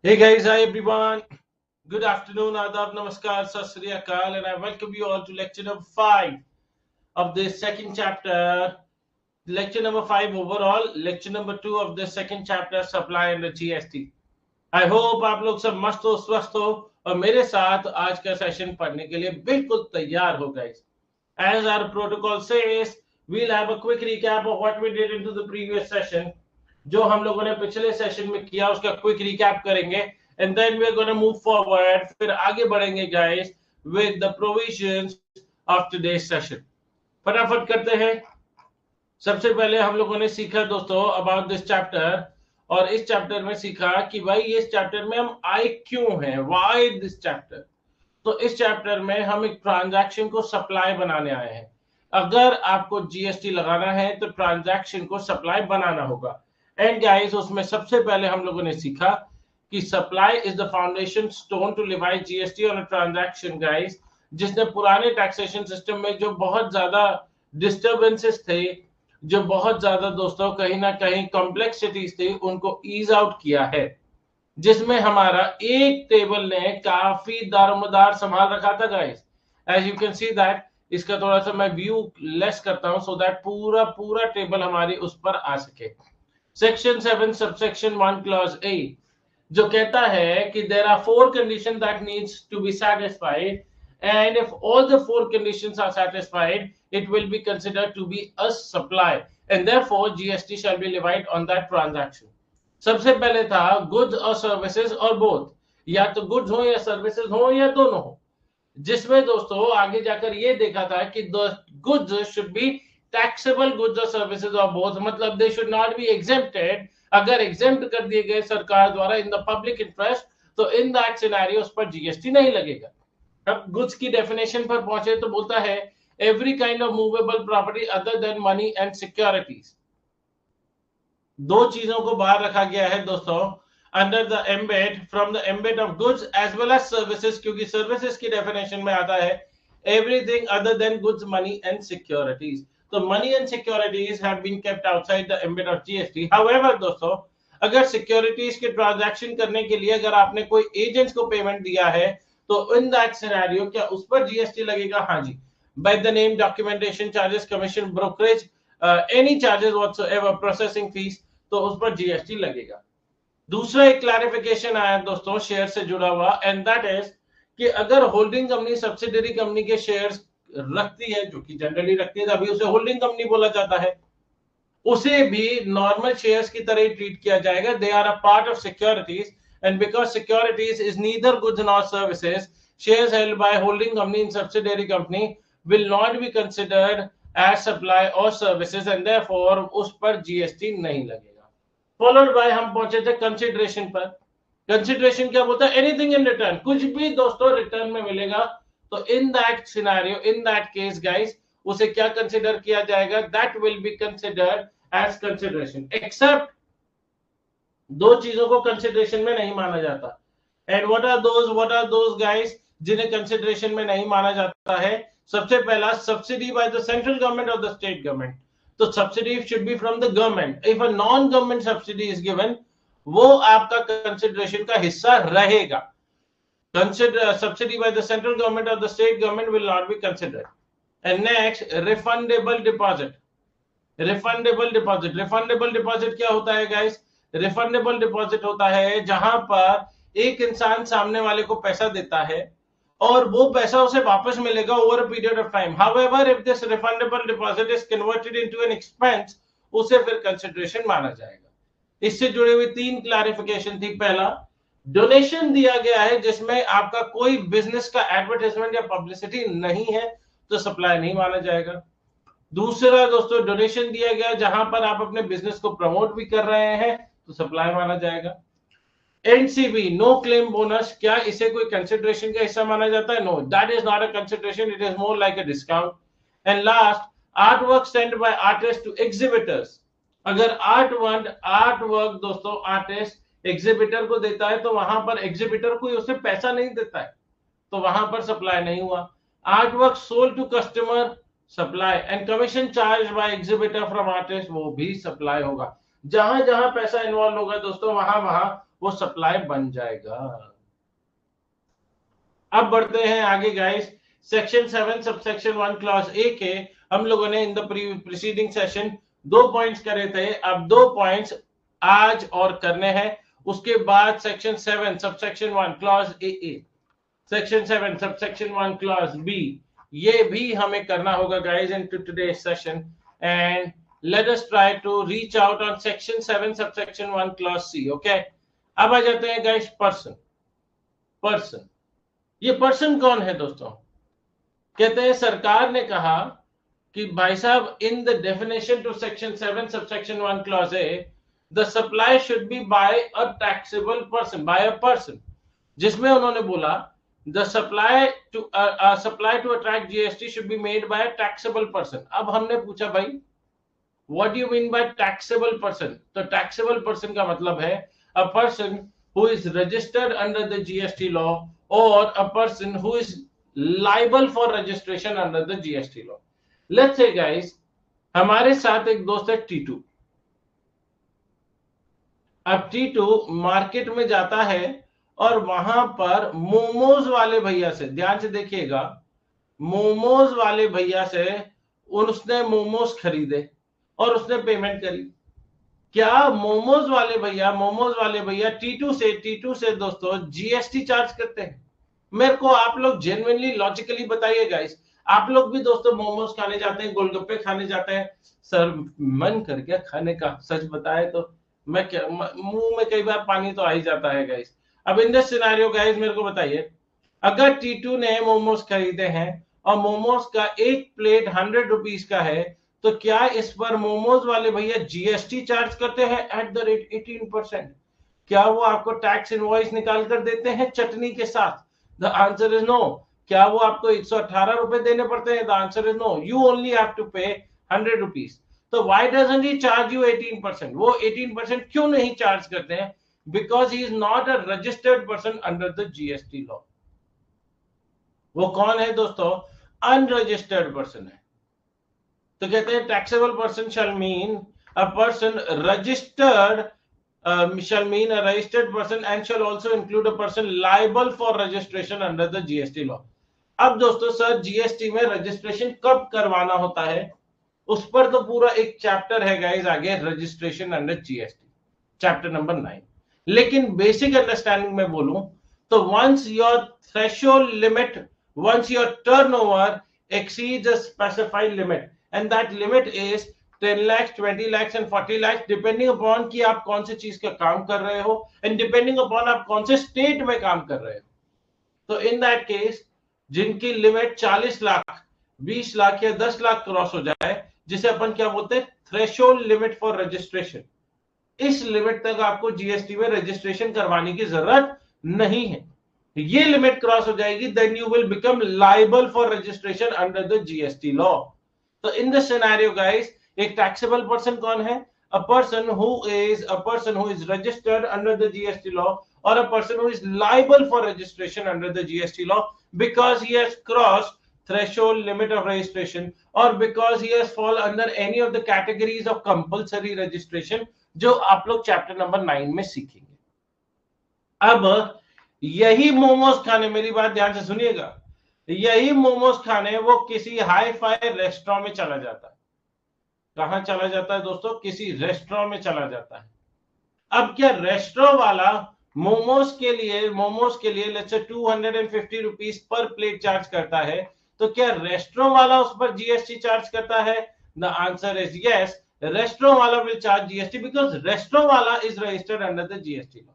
Hey guys, hi everyone. Good afternoon, Adab, Namaskar, Sat Sri Akal, and I welcome you all to lecture number 5 of this second chapter. Lecture number 5 overall, lecture number 2 of the second chapter, supply under GST. I hope आप लोग सब मस्त हो, स्वस्थ हो और मेरे साथ आज का सेशन पढ़ने के लिए बिल्कुल तैयार हो guys. As our protocol says, we'll have a quick recap of what we did into the previous session. जो हम लोगों ने पिछले सेशन में किया उसका क्विक रिकैप करेंगे and then we're going to move forward. फिर आगे बढ़ेंगे guys with the provisions of today's session. फटाफट करते हैं. सबसे पहले हम लोगों ने सीखा दोस्तों अबाउट दिस चैप्टर और इस चैप्टर में सीखा कि भाई इस चैप्टर में हम आए क्यों हैं, व्हाई दिस चैप्टर. तो इस चैप्टर में हम एक ट्रांजैक्शन को सप्लाई बनाने आए हैं. अगर आपको जीएसटी लगाना है तो ट्रांजैक्शन को सप्लाई बनाना होगा. एंड गाइस उसमें सबसे पहले हम लोगों ने सीखा कि supply is the foundation stone to levies GST on a transaction guys, जिसने पुराने टैक्सेशन सिस्टम में जो बहुत ज्यादा डिस्टर्बेंसेस थे, जो बहुत ज्यादा दोस्तों कहीं ना कहीं कॉम्प्लेक्सिटीज थी, उनको ईज आउट किया है, जिसमें हमारा एक टेबल ने काफी दारोमदार संभाल रखा था guys. As you can see that इसका थोड़ा सा मैं व्यू लेस करता हूं सो दैट पूरा पूरा टेबल हमारी उस पर आ सके. सेक्शन 7 सबसेक्शन 1 क्लॉज ए जो कहता है कि there are 4 condition that needs to be satisfied and if all the 4 conditions are satisfied it will be considered to be a supply and therefore GST shall be levied on that transaction. सबसे पहले था goods और services और both, या तो goods हो या services हो या दोनों हो, जिसमें दोस्तों आगे जाकर ये देखा था कि goods should be taxable goods और सर्विसेज और बोथ, मतलब they should not be exempted. अगर एग्जेम्प्ट कर दिए गए सरकार द्वारा इन द पब्लिक इंटरेस्ट तो इन दैट सिनेरियो उस पर जीएसटी नहीं लगेगा. अब गुड्स की डेफिनेशन पर पहुंचे तो बोलता है every kind of movable property other than money and securities. दो चीजों को बाहर रखा गया है दोस्तों under the ambit, from the ambit of goods as well as services, क्योंकि सर्विसेज की डेफिनेशन में आता है everything other than goods money and securities. तो money and securities have been kept outside the ambit of GST. However दोस्तों अगर securities के transaction करने के लिए अगर आपने कोई एजेंट्स को पेमेंट दिया है तो इन दैट सिनेरियो क्या उस पर जीएसटी लगेगा? हाँ जी. By the name, documentation charges, commission, brokerage, any charges whatsoever, processing fees, तो उस पर जीएसटी लगेगा. दूसरा एक क्लैरिफिकेशन आया दोस्तों शेयर से जुड़ा हुआ एंड दैट इज कि अगर होल्डिंग कंपनी सब्सिडरी कंपनी के शेयर्स रखती है, जो कि जनरली रखती है, अभी उसे होल्डिंग कंपनी बोला जाता है, उसे भी नॉर्मल शेयर्स की तरह ही ट्रीट किया जाएगा. They are a part of securities and because securities is neither goods nor services, shares held by holding company in subsidiary company will not be considered as supply और services and therefore उस पर GST नहीं लगेगा. Followed by हम पहुंचे थे consideration पर. Consideration क्या बोलता है? एनीथिंग इन रिटर्न, कुछ भी दोस्तों रिटर्न में मिलेगा तो in that scenario, in that case guys, उसे क्या कंसिडर किया जाएगा? That will be considered as consideration. Except दो चीजों को कंसिडरेशन में नहीं माना जाता. And what are those guys जिन्हें कंसिडरेशन में नहीं माना जाता है? सबसे पहला subsidy by the central government और द स्टेट गवर्नमेंट. तो subsidy should be from the government. If a non government subsidy is given वो आपका कंसिडरेशन का हिस्सा रहेगा. Consider subsidy by the central government और the state government will not be considered. And next refundable deposit. Refundable deposit, refundable deposit क्या होता है guys? Refundable deposit होता है जहां पर एक इंसान सामने वाले को पैसा देता है और वो पैसा उसे वापस मिलेगा over a period of time. However if this refundable deposit is converted into an expense उसे फिर कंसिडरेशन माना जाएगा. इससे जुड़ी हुई 3 क्लैरिफिकेशन थी. पहला, डोनेशन दिया गया है जिसमें आपका कोई बिजनेस का एडवर्टाइजमेंट या पब्लिसिटी नहीं है तो सप्लाई नहीं माना जाएगा. दूसरा दोस्तों, डोनेशन दिया गया जहां पर आप अपने बिजनेस को प्रमोट भी कर रहे हैं तो सप्लाई माना जाएगा. एनसीबी, नो क्लेम बोनस, क्या इसे कोई कंसिडरेशन का हिस्सा माना जाता है? No, that is not a consideration, it is more like a discount. And last, art work send by artist to exhibitors. अगर आर्ट वर्क दोस्तों आर्टिस्ट एग्जिबिटर को देता है तो वहां पर एग्जिबिटर कोई उसे पैसा नहीं देता है तो वहां पर सप्लाई नहीं हुआ. Art work sold to customer, supply. And commission charge by exhibitor from artist, वो भी सप्लाई होगा. जहां जहां पैसा इन्वॉल्व होगा दोस्तों वहां वहां वो सप्लाई बन जाएगा। अब बढ़ते हैं आगे गाइस। सेक्शन 7 सबसेक्शन 1 क्लॉज ए के हम लोगों ने in the preceding session 2 points करे थे, अब 2 पॉइंट्स आज और करने हैं। उसके बाद section 7 subsection 1 clause A, section 7 subsection 1 clause B, ये भी हमें करना होगा guys in today's session. And let us try to reach out on section 7 subsection 1 clause C. Okay, अब आ जाते हैं गाइस पर्सन। पर्सन, ये पर्सन कौन है दोस्तों? कहते हैं सरकार ने कहा कि भाई साहब in the definition to section 7 subsection 1 clause A, the supply should be by a taxable person, by a person, जिसमें उन्होंने बोला the supply to attract GST should be made by a taxable person. अब हमने पूछा भाई what do you mean by taxable person? तो taxable person का मतलब है a person who is registered under the GST law और a person who is liable for registration under the GST law. Let's say guys हमारे साथ एक दोस्त है टीटू। अब टीटू मार्केट में जाता है और वहां पर मोमोज वाले भैया से, ध्यान से देखिएगा, मोमोज वाले भैया से उसने मोमोज खरीदे और उसने पेमेंट करी। क्या मोमोज वाले भैया टीटू से दोस्तों जीएसटी चार्ज करते हैं? मेरे को आप लोग जेन्युइनली लॉजिकली बताइए गाइस। आप लोग भी दोस्तों मोमोज खाने जाते हैं, गोलगप्पे खाने जाते हैं, सर मन कर गया खाने का, सच बताए तो मैं क्या मुंह में कई बार पानी तो आ ही जाता है गाइस। अब इन दिस सिनेरियो गाइस मेरे को बताइए, अगर टीटू ने मोमोज खरीदे हैं और मोमोज का एक प्लेट 100 रुपीज का है, तो क्या इस पर मोमोज वाले भैया जीएसटी चार्ज करते हैं एट द रेट 18%? क्या वो आपको टैक्स इनवॉइस निकाल कर देते हैं चटनी के साथ? The answer is no. क्या वो आपको 118 रुपए देने पड़ते हैं? The answer is no, you only have to pay 100 rupees. तो why doesn't he charge you 18%? वो 18% क्यों नहीं चार्ज करते हैं? Because he is not a registered person under the GST law. वो कौन है दोस्तों? अनरजिस्टर्ड पर्सन है। तो कहते हैं taxable person shall mean a person registered, shall mean a registered person and shall also include a person liable for registration under the GST law। अब दोस्तों सर जीएसटी में रजिस्ट्रेशन कब करवाना होता है, उस पर तो पूरा एक चैप्टर है गाइस आगे, registration under GST, chapter number 9। लेकिन बेसिक अंडरस्टैंडिंग में बोलूं तो once your threshold limit, once your turnover exceeds a specified limit and that limit is 10 lakhs 20 lakhs and 40 lakhs depending upon कि आप कौन सी चीज का काम कर रहे हो and depending upon आप कौन से स्टेट में काम कर रहे हो। तो इन दैट केस जिनकी लिमिट 40 लाख 20 लाख या 10 लाख क्रॉस हो जाए, जिसे अपन क्या बोलते हैं थ्रेशोल्ड लिमिट फॉर रजिस्ट्रेशन, इस लिमिट तक आपको जीएसटी में रजिस्ट्रेशन करवाने की जरूरत नहीं है। ये लिमिट क्रॉस हो जाएगी then you will become liable for registration under the GST law. तो इन दिस सिनेरियो गाइस एक टैक्सेबल पर्सन कौन है? A person who is registered under the GST law or a person who is liable for registration under the GST law because he has crossed threshold limit of registration or because he has fall under any of the categories of compulsory registration जो आप लोग chapter number 9 में सीखेंगे। अब यही मोमोज खाने, मेरी बात ध्यान से सुनिएगा, यही मोमोज खाने वो किसी हाई फाई रेस्टोरेंट में चला जाता है। कहां चला जाता है दोस्तों? किसी रेस्टोरेंट में चला जाता है। अब क्या रेस्टोरेंट वाला मोमोज के लिए let's say 250 rupees per plate charge करता है, तो क्या रेस्टोरेंट वाला उस पर जीएसटी चार्ज करता है? The answer is yes, restaurant वाला will charge GST because restaurant वाला is registered under the GST law.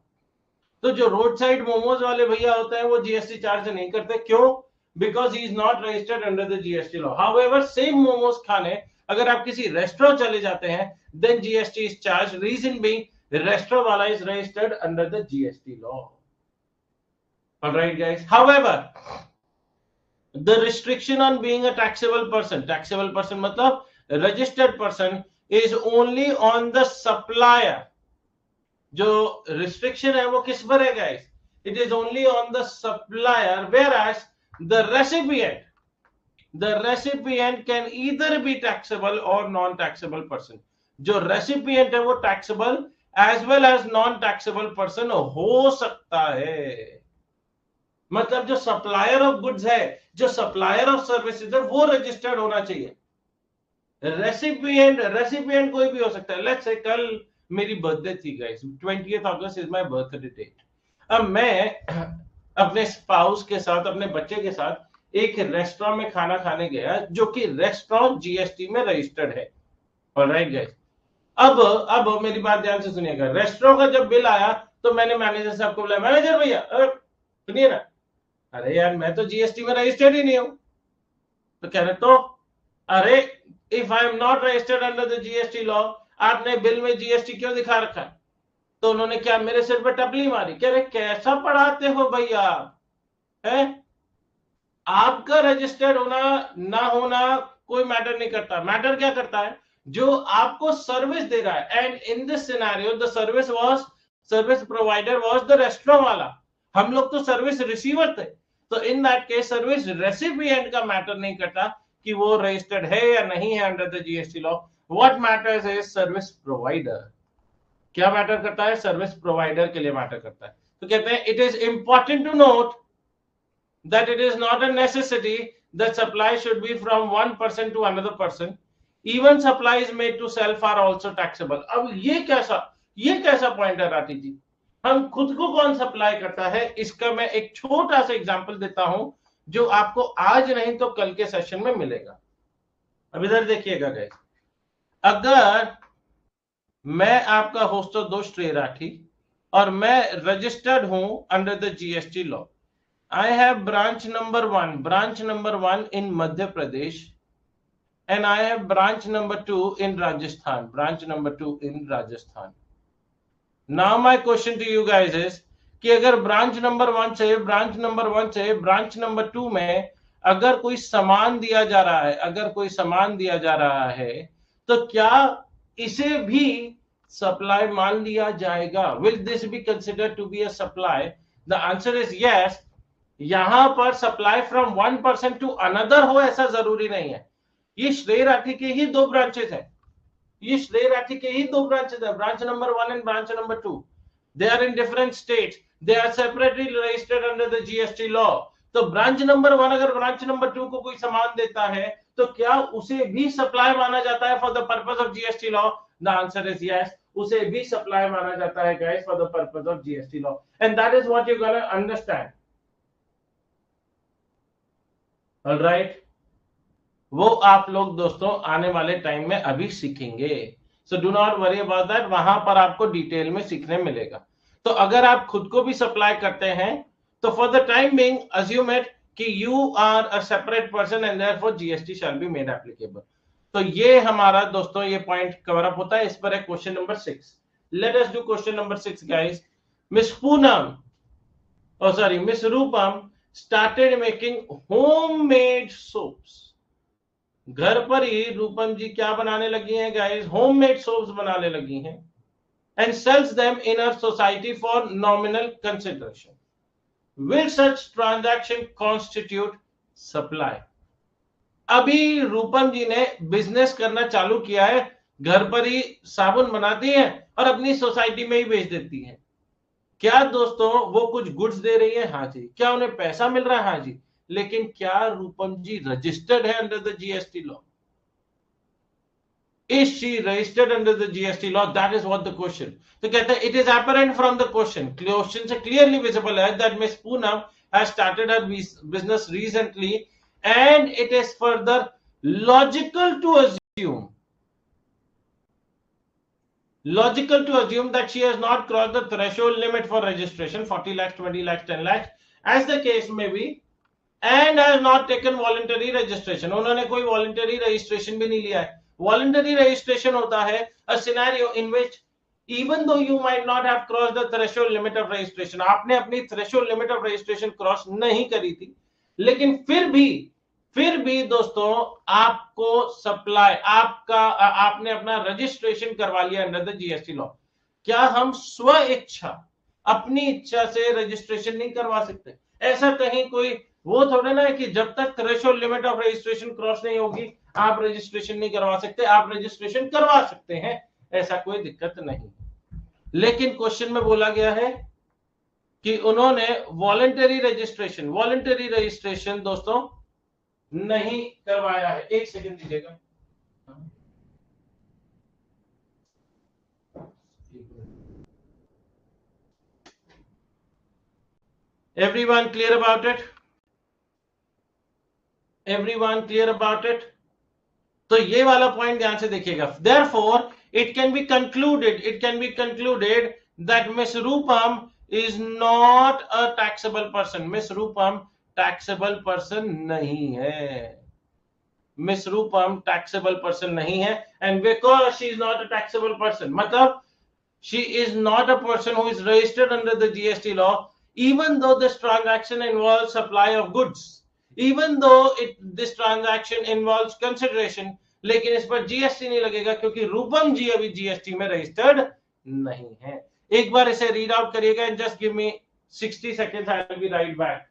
तो जो रोड साइड मोमोज वाले भैया होते हैं वो जीएसटी चार्ज नहीं करते, क्यों? Because he is not registered under the GST law. However same momos खाने अगर आप किसी रेस्टोरेंट चले जाते हैं then GST is charge, reason being restaurant wala is registered under the GST law. All right guys, however the restriction on being a taxable person matlab registered person is only on the supplier। जो restriction है वो किस पर है guys? It is only on the supplier, whereas the recipient can either be taxable or non taxable person। जो recipient है वो taxable as well as non taxable person हो सकता है। मतलब जो सप्लायर ऑफ गुड्स है, जो सप्लायर ऑफ सर्विसेज है, वो रजिस्टर्ड होना चाहिए। रेसिपिएंट कोई भी हो सकता है। लेट्स से कल मेरी बर्थडे थी guys, 20th August is my birthday date. अब मैं अपने स्पाउस के साथ, अपने बच्चे के साथ एक रेस्टोरेंट में खाना खाने गया, जो कि रेस्टोरेंट जीएसटी में रजिस्टर्ड है। ऑलराइट गाइस, अब मेरी बात ध्यान से सुनिएगा। रेस्टोरेंट का जब बिल आया तो मैंने मैनेजर साहब को बोला, मैनेजर भैया सुनिए ना, अरे यार मैं तो जीएसटी में रजिस्टर्ड ही नहीं हूं। तो कह रहे तो अरे if I am not registered under the GST law, आपने बिल में जीएसटी क्यों दिखा रखा है? तो उन्होंने क्या मेरे सिर पे टपली मारी। कह रहे कैसा पढ़ाते हो भैया, है आपका रजिस्टर्ड होना ना होना कोई मैटर नहीं करता। मैटर क्या करता है, जो आपको सर्विस दे रहा है। And in this scenario the service provider was the restaurant वाला, हम लोग तो सर्विस रिसीवर थे। तो in that case service recipient का मैटर नहीं करता कि वो रजिस्टर्ड है या नहीं है under the GST law. What matters is service provider. क्या मैटर करता है, सर्विस प्रोवाइडर के लिए मैटर करता है। तो कहते हैं it is important to note that it is not a necessity that supply should be from one person to another person. Even supplies made to self are also taxable. अब ये कैसा पॉइंट है राठी जी, हम खुद को कौन सप्लाई करता है, इसका मैं एक छोटा सा एग्जांपल देता हूं जो आपको आज नहीं तो कल के सेशन में मिलेगा। अब इधर देखिएगा गाइस, अगर मैं आपका होस्ट दोस्त रे राठी और मैं रजिस्टर्ड हूं under the GST law, I have branch number one in Madhya Pradesh, and I have branch number 2 in Rajasthan. Now my question to you guys is कि अगर ब्रांच नंबर 1 से ब्रांच नंबर 2 में अगर कोई सामान दिया जा रहा है, तो क्या इसे भी सप्लाई मान लिया जाएगा? Will this be considered to be a supply? The answer is yes. यहां पर supply from one person to another हो ऐसा जरूरी नहीं है। ये श्रेय राठी के ही दो ब्रांचेस हैं, branch number 1 and branch number 2। They are in different states, they are separately registered under the GST law. तो ब्रांच नंबर 1 अगर ब्रांच नंबर 2 को कोई सामान देता है तो क्या उसे भी सप्लाई माना जाता है for the purpose of GST law? The answer is yes, उसे भी सप्लाई माना जाता है guys for the purpose of GST law. And that is what you gonna understand. Alright, वो आप लोग दोस्तों आने वाले टाइम में अभी सीखेंगे। So do not worry about that, वहां पर आपको डिटेल में सीखने मिलेगा। तो अगर आप खुद को भी सप्लाई करते हैं तो for the time being assume it कि you are a separate person and therefore GST shall be made applicable. तो ये हमारा दोस्तों ये पॉइंट कवर अप होता है। इस पर है question number 6। Let us do question number 6 guys. Miss Poonam miss Rupam started making homemade soaps। घर पर ही रूपम जी क्या बनाने लगी हैं गाइस, होममेड सोप्स बनाने लगी हैं। And sells them in her society for nominal consideration. Will such transaction constitute supply. अभी रूपम जी ने बिजनेस करना चालू किया है, घर पर ही साबुन बनाती हैं और अपनी सोसाइटी में ही बेच देती हैं। क्या दोस्तों वो कुछ गुड्स दे रही है? हाँ जी। क्या उन्हें पैसा मिल रहा है? हाँ जी। लेकिन क्या रूपम जी रजिस्टर्ड है under the GST law? Is she registered under the GST law? That is what the question. तो कहते हैं it is apparent from the question से clearly visible है that Miss Poonam has started her business recently and it is further logical to assume that she has not crossed the threshold limit for registration, 40 lakhs, 20 lakhs, 10 lakhs, as the case may be, and has not taken voluntary registration. उन्होंने कोई voluntary registration भी नहीं लिया है। Voluntary registration होता है a scenario in which even though you might not have crossed the threshold limit of registration, आपने अपनी threshold limit of registration cross नहीं करी थी, लेकिन फिर भी दोस्तों आपको सप्लाई आपने अपना रजिस्ट्रेशन करवा लिया अंडर द जीएसटी लॉ। क्या हम स्व इच्छा अपनी इच्छा से रजिस्ट्रेशन नहीं करवा सकते? ऐसा कहीं कोई वो थोड़े ना है कि जब तक threshold limit of registration cross नहीं होगी आप रजिस्ट्रेशन नहीं करवा सकते। आप रजिस्ट्रेशन करवा सकते हैं, ऐसा कोई दिक्कत नहीं। लेकिन क्वेश्चन में बोला गया है कि उन्होंने वॉलंटरी रजिस्ट्रेशन दोस्तों नहीं करवाया है। एक सेकंड दीजिएगा। Everyone clear about it? Everyone clear about it? तो ये वाला पॉइंट ध्यान से देखिएगा। Therefore, it can be concluded that Miss Rupam is not a taxable person. Miss Rupam taxable person नहीं है। Miss Rupam taxable person नहीं है, and because she is not a taxable person, मतलब she is not a person who is registered under the GST law, even though this transaction involves supply of goods, even though this transaction involves consideration, लेकिन इस पर GST नहीं लगेगा क्योंकि रूपम जी अभी GST में registered नहीं है। एक बार इसे रीड आउट करिएगा and just give me 60 seconds, I will be right back.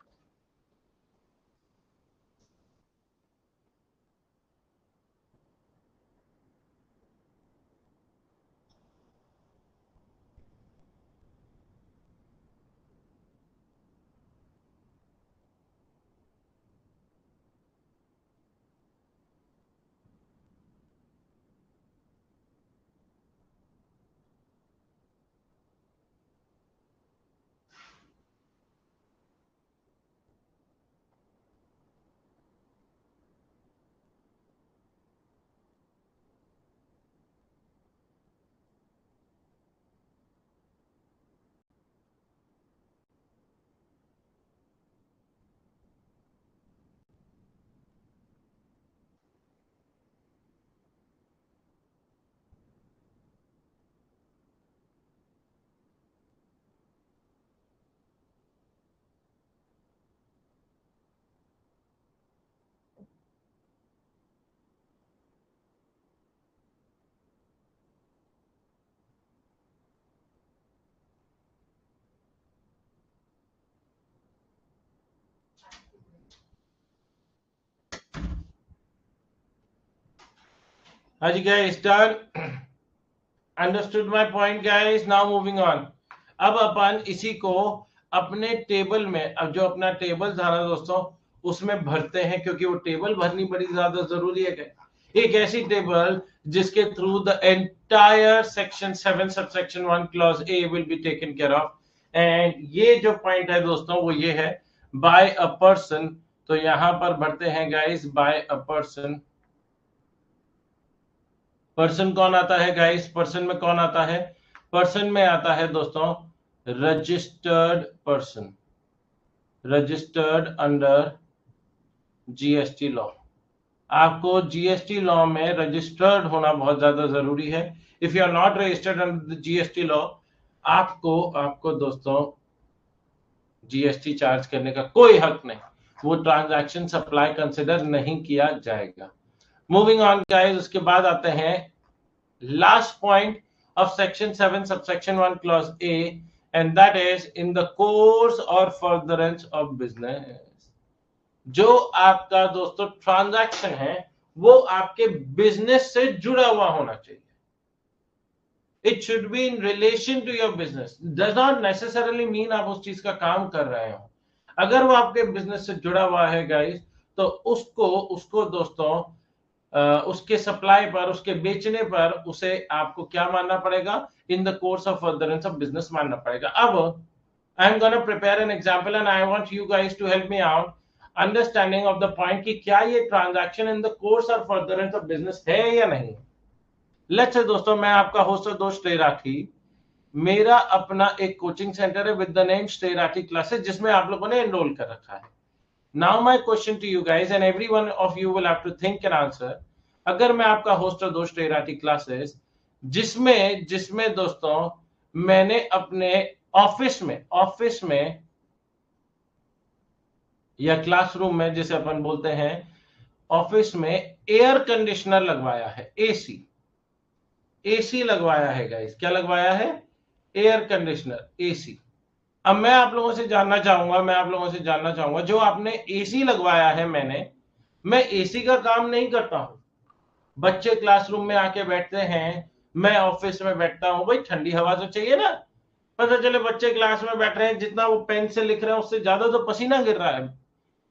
हाँ जी guys, done. Understood my point guys. Now moving on. अब अपन इसी को अपने टेबल में, अब जो अपना टेबल था ना दोस्तों, उसमें भरते हैं, क्योंकि वो टेबल भरनी बड़ी ज्यादा जरूरी है। एक ऐसी टेबल जिसके through the entire section 7 subsection 1 clause A will be taken care of. And ये जो पॉइंट है दोस्तों वो ये है, बाय अ पर्सन। तो यहां पर भरते हैं guys, by a person. Person कौन आता है गाइस? पर्सन में कौन आता है? पर्सन में आता है दोस्तों registered person, registered under GST law. आपको जीएसटी लॉ में रजिस्टर्ड होना बहुत ज्यादा जरूरी है। If you are not registered under the GST law, आपको दोस्तों जीएसटी चार्ज करने का कोई हक नहीं, वो ट्रांजैक्शन सप्लाई कंसिडर नहीं किया जाएगा। मूविंग ऑन गाइस, उसके बाद आते हैं last point of section 7 subsection 1 clause A, and that is in the course or furtherance of business। जो आपका दोस्तों ट्रांजैक्शन है वो आपके बिजनेस से जुड़ा हुआ होना चाहिए। It should be in relation to your business. Does not necessarily mean आप उस चीज का काम कर रहे हो। अगर वो आपके बिजनेस से जुड़ा हुआ है गाइस, तो उसको दोस्तों उसके सप्लाई पर, उसके बेचने पर उसे आपको क्या मानना पड़ेगा? In the course of furtherance of business मानना पड़ेगा। Now I am gonna prepare an example and I want you guys to help me out understanding of the point कि क्या ये ट्रांजैक्शन इन द कोर्स और furtherance of business है या नहीं। Let's say दोस्तों, मैं आपका होस्ट और दोस्त श्रेय राठी, मेरा अपना एक कोचिंग सेंटर है विद द नेम श्रेय राठी क्लासेस, जिसमें आप लोगों ने एनरोल कर रखा है। Now my question to you guys and everyone of you will have to think an answer. अगर मैं आपका होस्ट और दोस्त श्रेय राठी क्लासेस, जिसमें दोस्तों मैंने अपने ऑफिस में या क्लासरूम में, जिसे अपन बोलते हैं ऑफिस में, एयर कंडीशनर लगवाया है, एसी लगवाया है गाइस। क्या लगवाया है? Air conditioner, AC. अब मैं आप लोगों से जानना चाहूंगा जो आपने एसी लगवाया है, मैं एसी का काम नहीं करता हूं। बच्चे क्लासरूम में आके बैठते हैं, मैं ऑफिस में बैठता हूं, भाई ठंडी हवा तो चाहिए ना। पता चले बच्चे क्लास में बैठ रहे हैं, जितना वो पेन से लिख रहे हैं उससे ज्यादा तो पसीना गिर रहा है,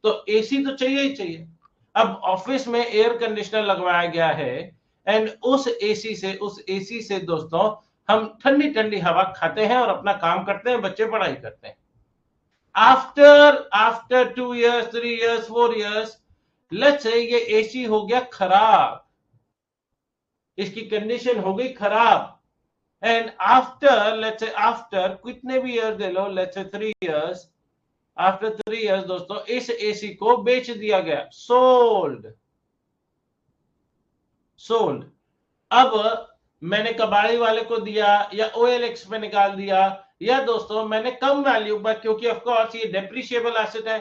तो एसी तो चाहिए ही चाहिए। अब ऑफिस में एयर कंडीशनर लगवाया गया है, एंड उस एसी से दोस्तों हम ठंडी ठंडी हवा खाते हैं और अपना काम करते हैं, बच्चे पढ़ाई करते हैं। After 2 years, 3 years, 4 years, let's say ये एसी हो गया खराब, इसकी कंडीशन हो गई खराब, and after let's say after कितने भी year they low, let's say 3 years, after 3 years दोस्तों इस एसी को बेच दिया गया, सोल्ड। अब मैंने कबाड़ी वाले को दिया या OLX पे निकाल दिया, या दोस्तों मैंने कम वैल्यू पर, क्योंकि ऑफ कोर्स ये डेप्रिशिएबल एसेट है,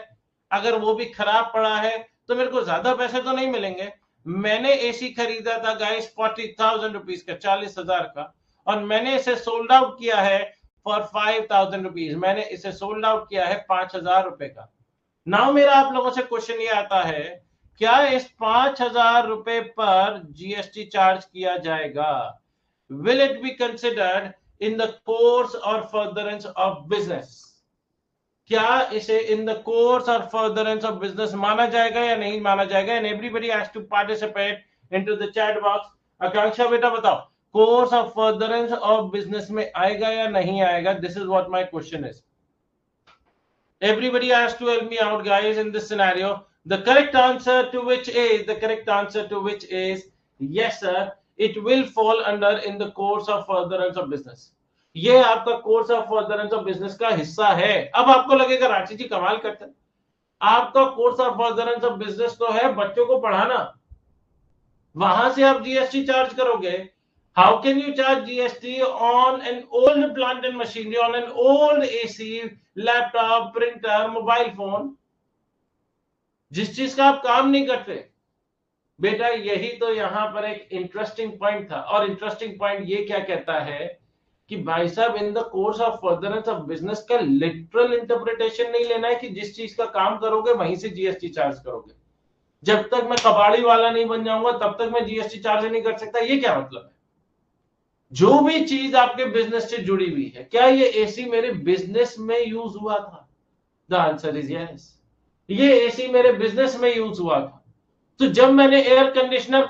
अगर वो भी खराब पड़ा है तो मेरे को ज्यादा पैसे तो नहीं मिलेंगे। मैंने एसी खरीदा था गाइस 40,000 रुपीज का, 40,000 का, और मैंने इसे सोल्ड आउट किया है फॉर 5,000 रुपीज, मैंने इसे सोल्ड आउट किया है 5,000 रुपए का। नाउ मेरा आप लोगों से क्वेश्चन ये आता है, क्या इस 5,000 रुपए पर जीएसटी चार्ज किया जाएगा? Will it be considered in the course और फर्दरेंस ऑफ बिजनेस? क्या इसे इन द कोर्स और फर्दरेंस ऑफ बिजनेस माना जाएगा या नहीं माना जाएगा? And everybody has to participate into the chat box. Akanksha बेटा बताओ, course of furtherance of business में आएगा या नहीं आएगा? This is what my question is. Everybody has to help me out, guys, in this scenario. The correct answer to which is yes, sir. It will fall under in the course of furtherance of business. ये आपका course of furtherance of business का हिस्सा है। अब आपको लगेगा रांची जी कमाल करते हैं, आपका course of furtherance of business तो है बच्चों को पढ़ाना, वहां से आप जीएसटी चार्ज करोगे। How can you charge GST on an old plant and machinery, on an old AC, laptop, printer, mobile phone, जिस चीज का आप काम नहीं करते? बेटा यही तो यहां पर एक इंटरेस्टिंग पॉइंट था, और इंटरेस्टिंग पॉइंट ये क्या कहता है कि भाई साहब in the course of furtherance of business का लिटरल इंटरप्रिटेशन नहीं लेना है कि जिस चीज का काम करोगे वहीं से जीएसटी चार्ज करोगे। जब तक मैं कबाड़ी वाला नहीं बन जाऊंगा तब तक मैं जीएसटी चार्ज नहीं कर सकता, ये क्या मतलब है? जो भी चीज आपके बिजनेस से जुड़ी हुई है, क्या ये एसी मेरे बिजनेस में यूज हुआ था? द आंसर इज यस, ये एसी मेरे बिजनेस में यूज हुआ था। तो जब मैंने एयर कंडीशनर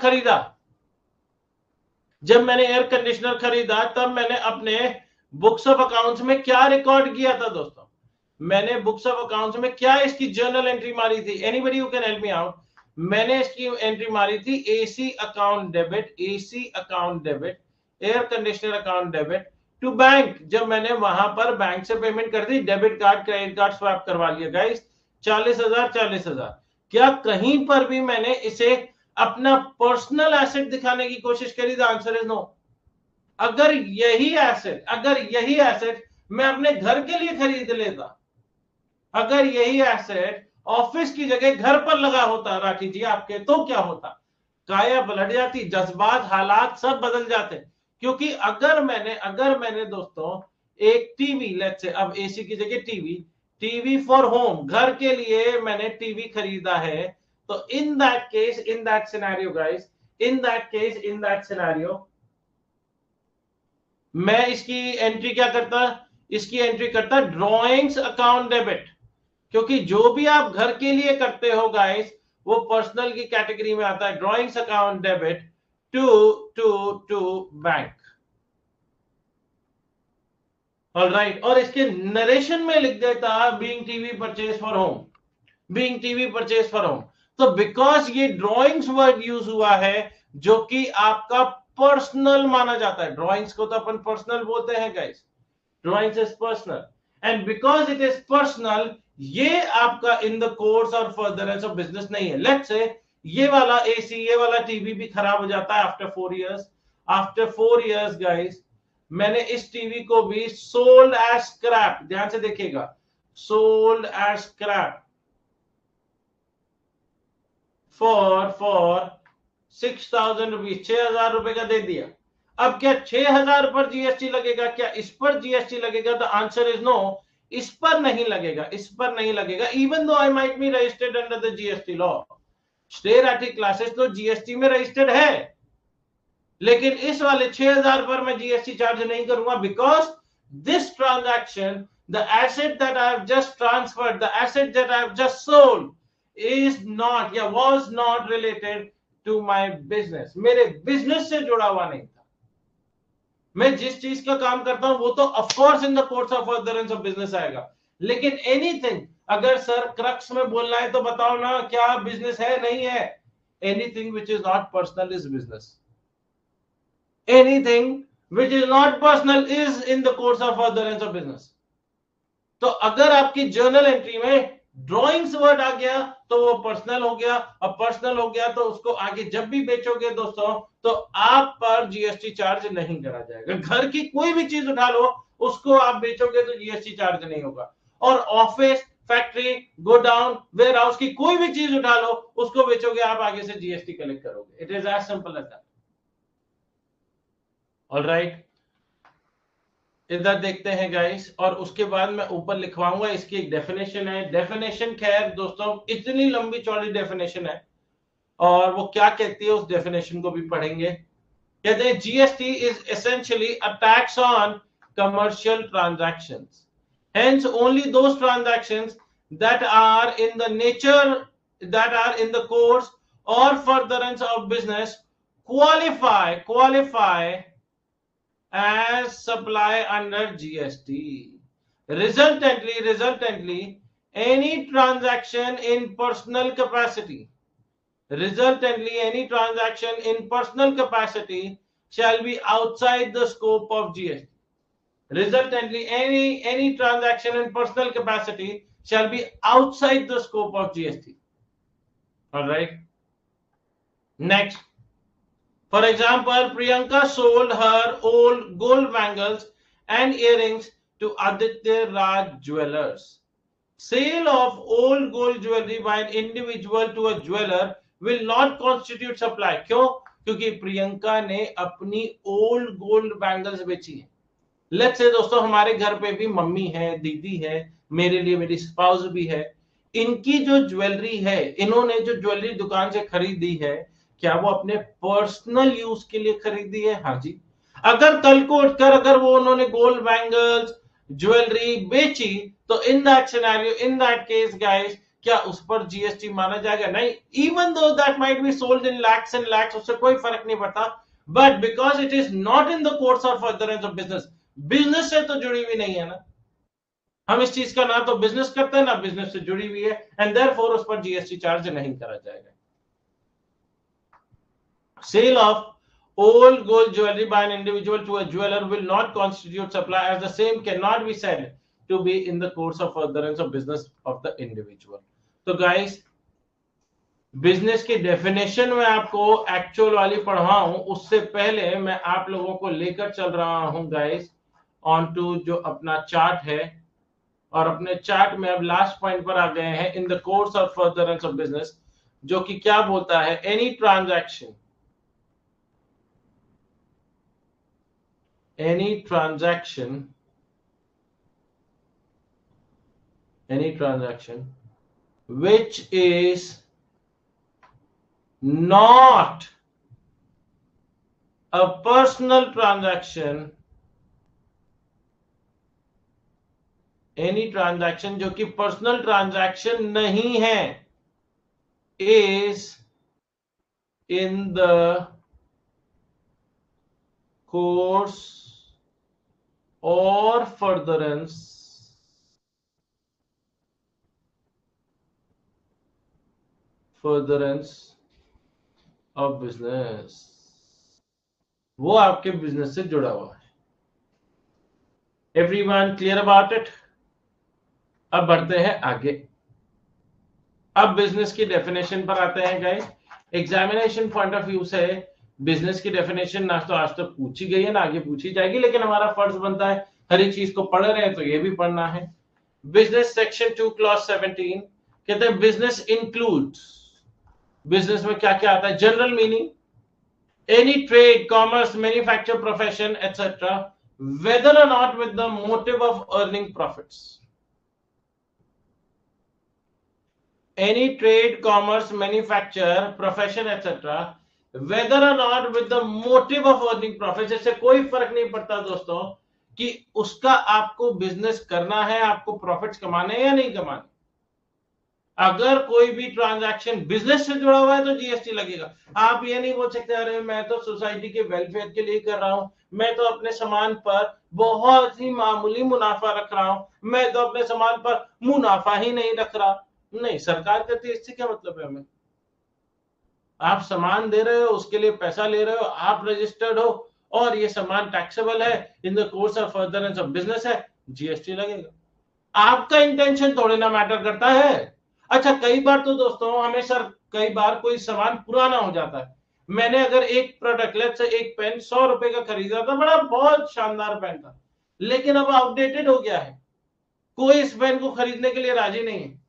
खरीदा तब मैंने अपने बुक्स ऑफ अकाउंट्स में क्या रिकॉर्ड किया था दोस्तों? मैंने बुक्स ऑफ अकाउंट्स में क्या इसकी जर्नल एंट्री मारी थी? Anybody who can help me out? मैंने इसकी एंट्री मारी थी AC account debit, air conditioner account debit to bank. जब मैंने वहां पर बैंक से पेमेंट कर दी, debit card credit card swipe करवा लिया गाइस, 40,000। क्या कहीं पर भी मैंने इसे अपना पर्सनल एसेट दिखाने की कोशिश करी? The answer is no. अगर यही एसेट मैं अपने घर के लिए खरीद लेता, अगर यही एसेट ऑफिस की जगह घर पर लगा होता राठी जी आपके, तो क्या होता? काया पलट जाती, जज्बात हालात सब बदल जाते। क्योंकि अगर मैंने दोस्तों एक टीवी, लेट्स से अब एसी की जगह टीवी फॉर होम, घर के लिए मैंने टीवी खरीदा है, तो इन दैट सिनेरियो मैं इसकी एंट्री क्या करता? इसकी एंट्री करता ड्रॉइंग्स अकाउंट डेबिट, क्योंकि जो भी आप घर के लिए करते हो गाइस वो पर्सनल की कैटेगरी में आता है। Drawings account debit to bank, alright. और इसके नरेशन में लिख देता being TV purchase for home, तो बिकॉज ये ड्रॉइंग्स वर्ड यूज हुआ है जो कि आपका पर्सनल माना जाता है। ड्रॉइंग्स को तो अपन पर्सनल बोलते हैं guys, drawings is personal, and because it is personal, ये आपका इन द कोर्स और फर्दरेंस ऑफ बिजनेस नहीं है। लेट्स से ये वाला एसी, ये वाला टीवी भी खराब हो जाता है आफ्टर 4 इयर्स गाइस, मैंने इस टीवी को भी सोल्ड एज स्क्रैप, ध्यान से देखिएगा, sold as scrap for 6,000 rupees, 6,000 रुपए का दे दिया। अब क्या 6,000 पर जीएसटी लगेगा? क्या इस पर जीएसटी लगेगा? द आंसर इज नो, इस पर नहीं लगेगा। Even though I might be registered under the GST law, stay Rathi classes तो जीएसटी में रजिस्टर्ड है, लेकिन इस वाले 6,000 पर मैं जीएसटी चार्ज नहीं करूंगा, because this transaction, the asset that I have just transferred, the asset that I have just sold is not या was not related to my business, मेरे बिजनेस से जुड़ा हुआ नहीं था। मैं जिस चीज का काम करता हूं वो तो of course in the course of furtherance of business आएगा, लेकिन एनीथिंग, अगर सर क्रक्स में बोलना है तो बताओ ना, क्या बिजनेस है, नहीं है? Anything which is not personal is business, anything which is not personal is in the course of furtherance of business. तो अगर आपकी जर्नल एंट्री में ड्रॉइंग्स वर्ड आ गया तो वो पर्सनल हो गया, और पर्सनल हो गया तो उसको आगे जब भी बेचोगे दोस्तों तो आप पर जीएसटी चार्ज नहीं करा जाएगा। घर की कोई भी चीज उठा लो, उसको आप बेचोगे तो जीएसटी चार्ज नहीं होगा। और office, factory, godown, warehouse की कोई भी चीज उठा लो, उसको बेचोगे आप, आगे से जीएसटी कलेक्ट करोगे। It is as simple as that. Alright, इधर देखते हैं गाइस, और उसके बाद मैं ऊपर लिखवाऊंगा इसकी एक डेफिनेशन है। डेफिनेशन खैर दोस्तों इतनी लंबी चौड़ी डेफिनेशन है, और वो क्या कहती है उस डेफिनेशन को भी पढ़ेंगे। कहते हैं GST is essentially a tax on commercial transactions, hence only those transactions that are in the nature, that are in the course और furtherance of business qualify as supply under GST. Resultantly, any transaction in personal capacity, shall be outside the scope of GST. Resultantly, any transaction in personal capacity shall be outside the scope of GST. All right. Next. For example, Priyanka sold her old gold bangles and earrings to Aditya Raj Jewelers. Sale of old gold jewelry by an individual to a jeweler will not constitute supply. क्यों? क्योंकि प्रियंका ने अपनी old gold bangles बेची है। Let's say दोस्तों हमारे घर पे भी मम्मी है, दीदी है, मेरे लिए मेरी स्पाउस भी है, इनकी जो ज्वेलरी है, इन्होंने जो ज्वेलरी दुकान से खरीदी है, क्या वो अपने पर्सनल यूज के लिए खरीदी है? हाँ जी। अगर कल को उठकर अगर वो उन्होंने गोल्ड बैंगल्स, ज्वेलरी बेची, तो in that scenario, in that case guys, क्या उस पर जीएसटी माना जाएगा? नहीं। Even though that might be sold in lakhs and lakhs, उससे कोई फर्क नहीं पड़ता, but because it is not in the course of furtherance of business, business से तो जुड़ी हुई नहीं है ना, हम इस चीज का ना तो बिजनेस करते हैं ना बिजनेस से जुड़ी हुई है, एंड देयरफॉर उस पर जीएसटी चार्ज नहीं करा जाएगा। Sale of old gold jewelry by an individual to a jeweler will not constitute supply, as the same cannot be said to be in the course of furtherance of business of the individual. तो guys, business की definition में आपको actual वाली पढ़वाऊं उससे पहले मैं आप लोगों को लेकर चल रहा हूं गाइस ऑन टू जो अपना चार्ट है, और अपने चार्ट में अब लास्ट पॉइंट पर आ गए हैं, इन the course of furtherance of business, जो कि क्या बोलता है, any transaction which is not a personal transaction, any transaction जो कि पर्सनल ट्रांजैक्शन नहीं है, is in the course or furtherance of business, वो आपके बिजनेस से जुड़ा हुआ है। Everyone clear about it? अब बढ़ते हैं आगे। अब बिजनेस की डेफिनेशन पर आते हैं guys. Examination point of view से बिजनेस की डेफिनेशन ना तो आज तक पूछी गई है ना आगे पूछी जाएगी, लेकिन हमारा फर्ज बनता है, हर एक चीज को पढ़ रहे हैं तो ये भी पढ़ना है। बिजनेस सेक्शन 2 क्लॉज 17 कहते हैं बिजनेस इंक्लूड्स, बिजनेस में क्या क्या आता है, general meaning, any trade, commerce, manufacture, profession etcetera, whether or not with the motive of earning profits. Any trade, commerce, manufacture, profession, etc., whether or not with the motive of earning profit. इससे कोई फर्क नहीं पड़ता दोस्तों कि उसका आपको business करना है, आपको प्रॉफिट्स कमाने हैं या नहीं कमाने। अगर कोई भी ट्रांजैक्शन बिजनेस से जुड़ा हुआ है तो जीएसटी लगेगा। आप ये नहीं बोल सकते अरे मैं तो सोसाइटी के वेलफेयर के लिए कर रहा हूं, मैं तो अपने सामान पर बहुत ही मामूली मुनाफा रख रहा हूं, मैं तो अपने सामान पर मुनाफा ही नहीं रख रहा। नहीं, सरकार कहती है इससे क्या मतलब है हमें। आप सामान दे रहे हो, उसके लिए पैसा ले रहे हो, आप रजिस्टर्ड हो और ये सामान टैक्सेबल है, in the course of furtherance of business है, जीएसटी लगेगा। आपका इंटेंशन थोड़े ना मैटर करता है। अच्छा, कई बार तो दोस्तों हमें सर, कई बार कोई सामान पुराना हो जाता है। मैंने अगर एक प्रोडक्ट, लेट्स से एक पेन 100 रुपए का खरीदा था, बड़ा बहुत शानदार पेन था, लेकिन अब आउटडेटेड हो गया है, कोई इस पेन को खरीदने के लिए राजी नहीं है।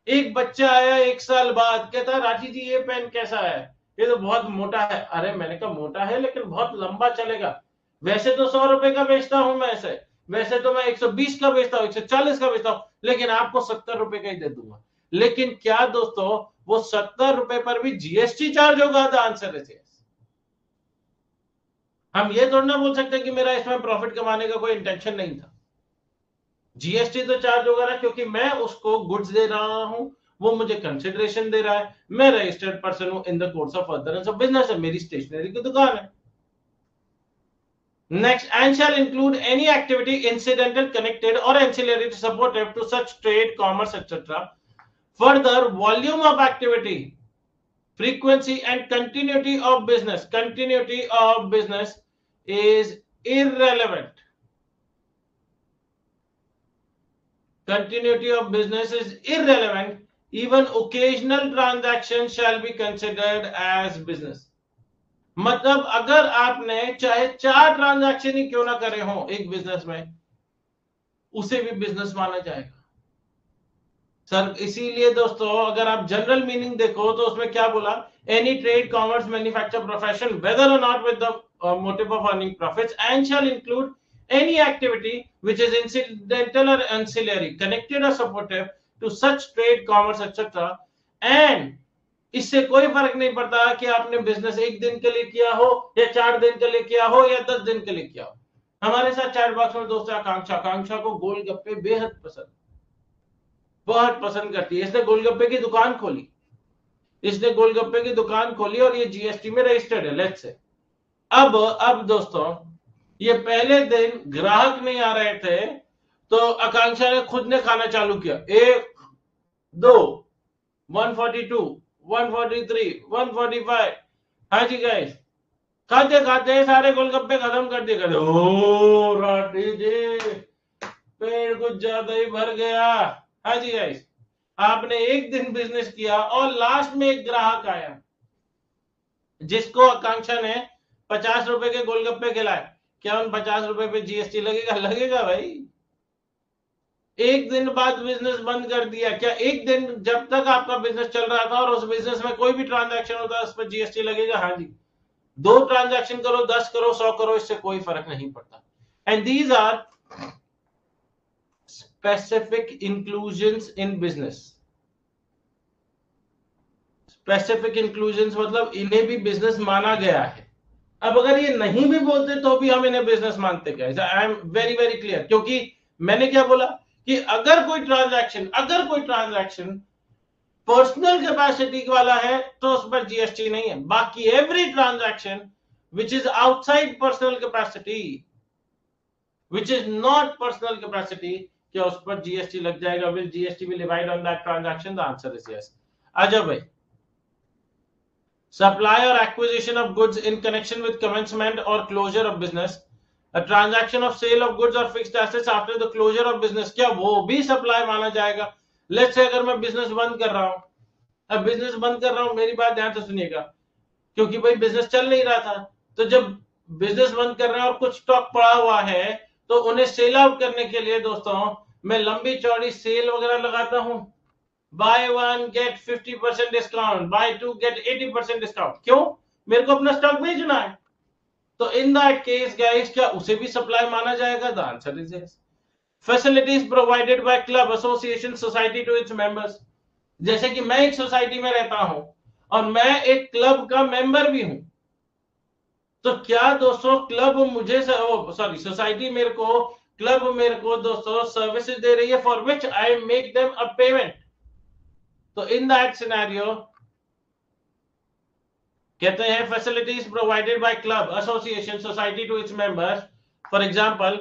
एक बच्चा आया 1 साल बाद, कहता है राठी जी ये पेन कैसा है, ये तो बहुत मोटा है। अरे मैंने कहा मोटा है लेकिन बहुत लंबा चलेगा। वैसे तो 100 रुपए का बेचता हूं मैं ऐसे, वैसे तो मैं 120 का बेचता हूं, 140 का बेचता हूं, लेकिन आपको 70 रुपए का ही दे दूंगा। लेकिन क्या दोस्तों, वो 70 रुपए पर भी जीएसटी चार्ज होगा। The answer is yes. हम ये थोड़ा ना बोल सकते कि मेरा इसमें प्रॉफिट कमाने का कोई इंटेंशन नहीं था। जीएसटी तो चार्ज होगा ना, क्योंकि मैं उसको गुड्स दे रहा हूं, वो मुझे कंसिडरेशन दे रहा है, मैं रजिस्टर्ड पर्सन हूं इन the course of furtherance of business है, मेरी स्टेशनरी की दुकान है। Next, and shall include any activity incidental, connected, or ancillary supportive to such trade, commerce, etc. Further, volume of activity, frequency, and continuity of business. Continuity of business is irrelevant. Continuity of business is irrelevant. Even occasional transactions shall be considered as business. मतलब अगर आपने चाहे 4 transaction ही क्यों ना करे हो एक business में, उसे भी बिजनेस माना जाएगा सर। इसीलिए दोस्तों अगर आप जनरल मीनिंग देखो तो उसमें क्या बोला, any trade, commerce, manufacture, profession, whether or not with the motive of earning profits, and shall include any activity which is incidental or ancillary, connected or supportive to such trade, commerce, etc. and इससे कोई फर्क नहीं पड़ता कि आपने business 1 दिन के लिए किया हो या 4 दिन के लिए किया हो या 10 दिन के लिए किया हो। हमारे साथ चैट बॉक्स में दोस्त आकांक्षा, आकांक्षा को गोलगप्पे बेहद पसंद, बहुत पसंद करती है। इसने गोलगप्पे की दुकान खोली, इसने गोलगप्पे की दुकान खोली और ये जीएसटी में रजिस्टर्ड है, लेट्स से। अब दोस्तों ये पहले दिन ग्राहक नहीं आ रहे थे तो आकांक्षा ने खुद ने खाना चालू किया, 1 2 142 143 145। हाँ जी गाइस, खाते खाते सारे गोलगप्पे खत्म कर दिए। कहते ओ राठी जी पेड़ कुछ ज्यादा ही भर गया। हाँ जी गाइस, आपने 1 दिन बिजनेस किया और लास्ट में एक ग्राहक आया जिसको आकांक्षा ने 50 रुपए के गोलगप्पे खिलाए। क्या उन 50 रुपए पे जीएसटी लगेगा? लगेगा भाई। 1 दिन बाद बिजनेस बंद कर दिया, क्या 1 दिन जब तक आपका बिजनेस चल रहा था और उस बिजनेस में कोई भी ट्रांजैक्शन होता है उस पर जीएसटी लगेगा? हाँ जी। 2 ट्रांजैक्शन करो, 10 करो, 100 करो, इससे कोई फर्क नहीं पड़ता। And these are specific inclusions in business. Specific inclusions मतलब इन्हें भी बिजनेस माना गया है। अब अगर ये नहीं भी बोलते तो भी हम इन्हें बिजनेस मानते क्या? I am very very clear, क्योंकि मैंने क्या बोला कि अगर कोई ट्रांजैक्शन पर्सनल कैपेसिटी वाला है तो उस पर जीएसटी नहीं है। बाकी every transaction which is outside personal capacity, which is not personal capacity, क्या उस पर जीएसटी लग जाएगा? Will GST be levied on that transaction? The answer is yes. आजा भाई, supply or acquisition of goods in connection with commencement or closure of business, a transaction of sale of goods or fixed assets after the closure of business, क्या वो भी supply माना जाएगा? Let's say अगर मैं business बंद कर रहा हूं, अब बिजनेस बंद कर रहा हूं, मेरी बात ध्यान से सुनिएगा, क्योंकि भाई बिजनेस चल नहीं रहा था, तो जब बिजनेस बंद कर रहे हैं और कुछ स्टॉक पड़ा हुआ है तो उन्हें सेल आउट करने के लिए दोस्तों मैं लंबी चौड़ी सेल वगैरह लगाता हूं। buy 1 get 50% discount, buy 2 get 80% discount. क्यों? मेरे को अपना स्टॉक बेचना है। तो इन दैट केस गाइस, क्या उसे भी सप्लाई माना जाएगा? The answer is yes. Facilities provided by club, association, society to its members. जैसे कि मैं एक सोसाइटी में रहता हूं और मैं एक क्लब का मेंबर भी हूं, तो क्या दोस्तों क्लब मुझे सॉरी सोसाइटी मेरे को, क्लब मेरे को दोस्तों सर्विसेज दे रही है for which I make them a payment. तो इन दैट सिनेरियो कहते हैं facilities provided by club association society to its members. For example,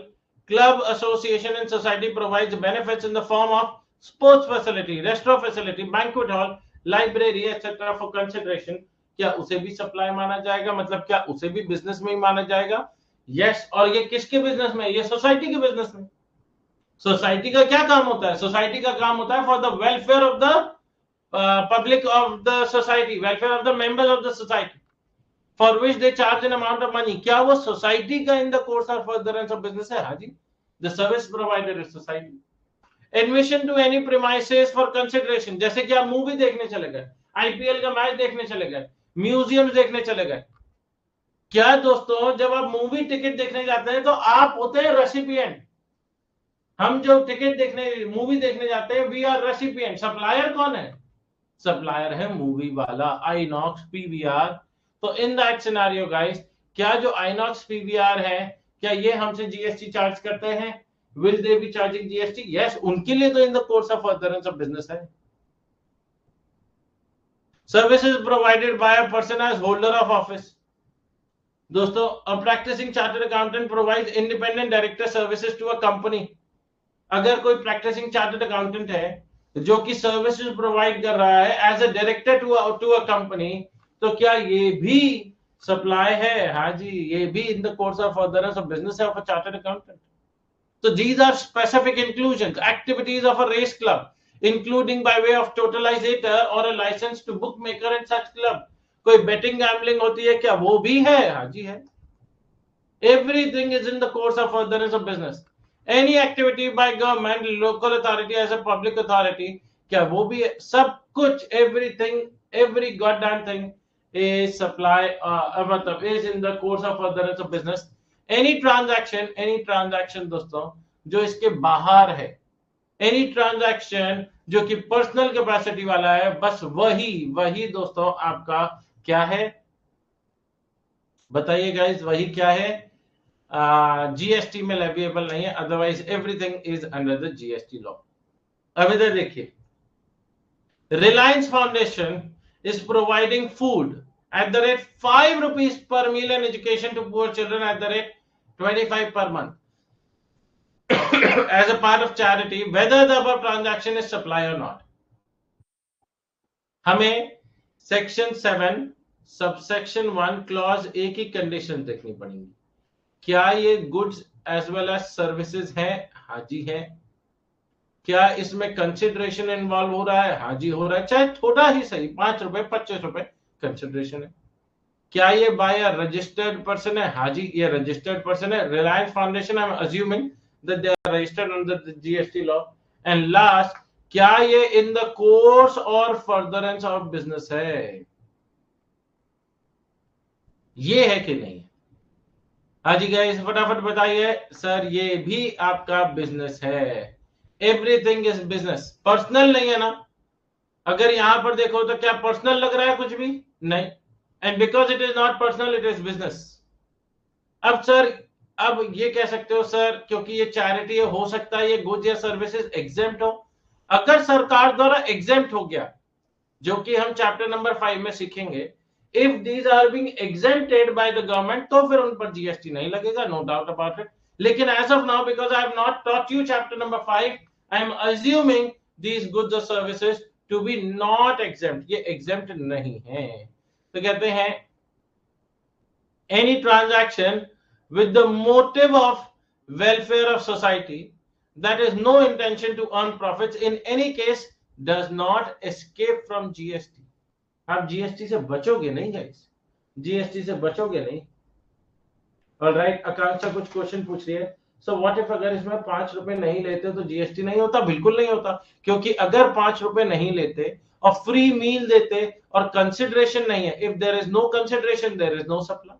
club association and society provides benefits in the form of sports facility, restaurant facility, banquet hall, library etcetera for consideration. क्या उसे भी supply माना जाएगा, मतलब क्या उसे भी business में ही माना जाएगा? यस। और ये किसके बिजनेस में? ये सोसाइटी के बिजनेस में। सोसाइटी का क्या काम होता है? सोसाइटी का काम होता है for the welfare of the public of the society, welfare of the members of the society, for which they charge an amount of money. क्या वो सोसाइटी का in the course of furtherance of business है? हाँ जी, the service provided is society. Admission to any premises for consideration, जैसे कि आप movie देखने चले गए, आईपीएल का मैच देखने चले गए, म्यूजियम देखने चले गए। क्या दोस्तों जब आप मूवी टिकट देखने जाते हैं तो आप होते हैं रेसिपिएंट। हम जो टिकट देखने मूवी देखने जाते हैं वी आर रेसिपिएंट। सप्लायर कौन है? सप्लायर है मूवी वाला, आईनॉक्स पीवीआर। तो इन दैट सिनेरियो गाइस, क्या जो आईनॉक्स पीवीआर है क्या ये हमसे जीएसटी चार्ज करते हैं? Will they be charging GST? Yes, उनके लिए तो in the course of furtherance of business है। Services provided by a person as holder of office. दोस्तों, a practising chartered accountant provides independent director services to a company. अगर कोई practising chartered accountant है जो कि सर्विसेज प्रोवाइड कर रहा है as a director to a company, तो क्या ये भी सप्लाई है? हाँ जी, ये भी इन the course of furtherance of business है ऑफ अ चार्टर्ड अकाउंटेंट। तो these are specific inclusions, activities of a race club, including by way of totalizer or a license to bookmaker and such club. कोई betting gambling होती है क्या? वो भी है। हाँ जी है। Everything is in the course of furtherance of business. Any activity by government, local authority as a public authority, क्या वो भी है? सब कुछ, everything, every goddamn thing is supply, मतलब is in the course of furtherance of business. Any transaction दोस्तों जो इसके बाहर है, any transaction जो कि पर्सनल कैपेसिटी वाला है, बस वही दोस्तों आपका क्या है? बताइए गाइस, वही क्या है? जीएसटी में लेविएबल नहीं है, otherwise everything is under the GST law. अब इधर देखिए, Reliance foundation is providing food at the rate 5 rupees per meal and education to poor children at the rate 25 per month as a part of charity, whether the above transaction is supply or not. हमें section 7 subsection 1 clause A की condition देखनी पड़ेगी। क्या ये goods as well as services है? हाँ जी है। क्या इसमें कंसिडरेशन इन्वॉल्व हो रहा है? हाँ जी हो रहा है, चाहे थोड़ा ही सही, 5 रुपए 25 रुपए कंसिडरेशन है। क्या ये बाय अ रजिस्टर्ड पर्सन है? हाँ जी ये रजिस्टर्ड पर्सन है। Reliance Foundation, I am assuming that they are registered under the GST law. And last, क्या ये इन द कोर्स और फर्दरेंस ऑफ बिजनेस है? ये है कि नहीं? हाँ जी गाइस, फटाफट बताइए सर, ये भी आपका बिजनेस है। एवरीथिंग इज बिजनेस, पर्सनल नहीं है ना। अगर यहां पर देखो तो क्या पर्सनल लग रहा है? कुछ भी नहीं। And because it is not personal, it is business. अब सर, अब ये कह सकते हो सर क्योंकि ये चैरिटी है, हो सकता है ये गुड्स या सर्विसेज एग्जेम्प्ट हो। अगर सरकार द्वारा एग्जेम्प्ट हो गया, जो कि हम चैप्टर नंबर 5 में सीखेंगे, if these are being exempted by the government, तो फिर उन पर जीएसटी नहीं लगेगा, नो डाउट अबाउट इट। लेकिन as of now, because I have not taught you chapter number 5, I am assuming these goods और services to be not exempt. ये exempt नहीं है। तो कहते हैं any transaction with the motive of welfare of society that is no intention to earn profits in any case does not escape from GST. आप GST से बचोगे नहीं guys, GST से बचोगे नहीं। ऑलराइट, आकांक्षा कुछ क्वेश्चन पूछ रही है, सो व्हाट इफ अगर इसमें 5 रुपए नहीं लेते तो जीएसटी नहीं होता? बिल्कुल नहीं होता, क्योंकि अगर 5 रुपए नहीं लेते और फ्री मील देते और कंसिडरेशन नहीं है, if there is no consideration there is no supply,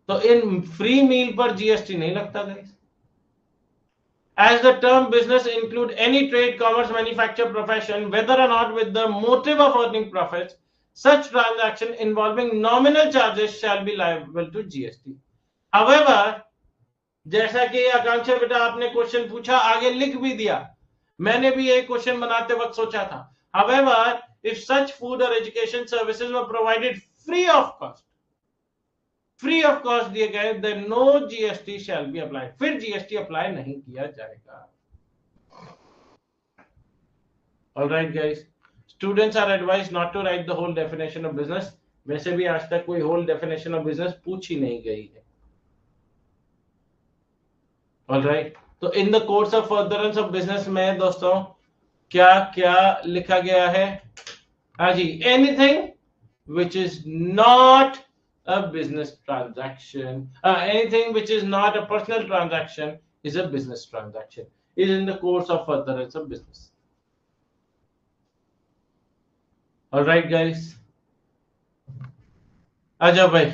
तो इन फ्री मील पर जीएसटी नहीं लगता guys. as the term business include any trade, commerce, manufacture, profession, whether or not with the motive of earning profits, such transaction involving nominal charges shall be liable to GST. However, जैसा कि आकांक्षा बेटा आपने question पूछा, आगे लिख भी दिया, मैंने भी ये क्वेश्चन बनाते वक्त सोचा था. However, if such food or education services were provided free of cost दिए गए, then no GST shall be applied. फिर GST अप्लाई नहीं किया जाएगा. All right guys, students are advised not to write the whole definition of business. वैसे भी आज तक कोई whole definition of business पूछ ही नहीं गई है. All right, तो in the course of furtherance of business में दोस्तों क्या क्या लिखा गया है? हाँ जी, anything which is not a business transaction, anything which is not a personal transaction is a business transaction, is in the course of furtherance of business. All right guys, अच्छा भाई,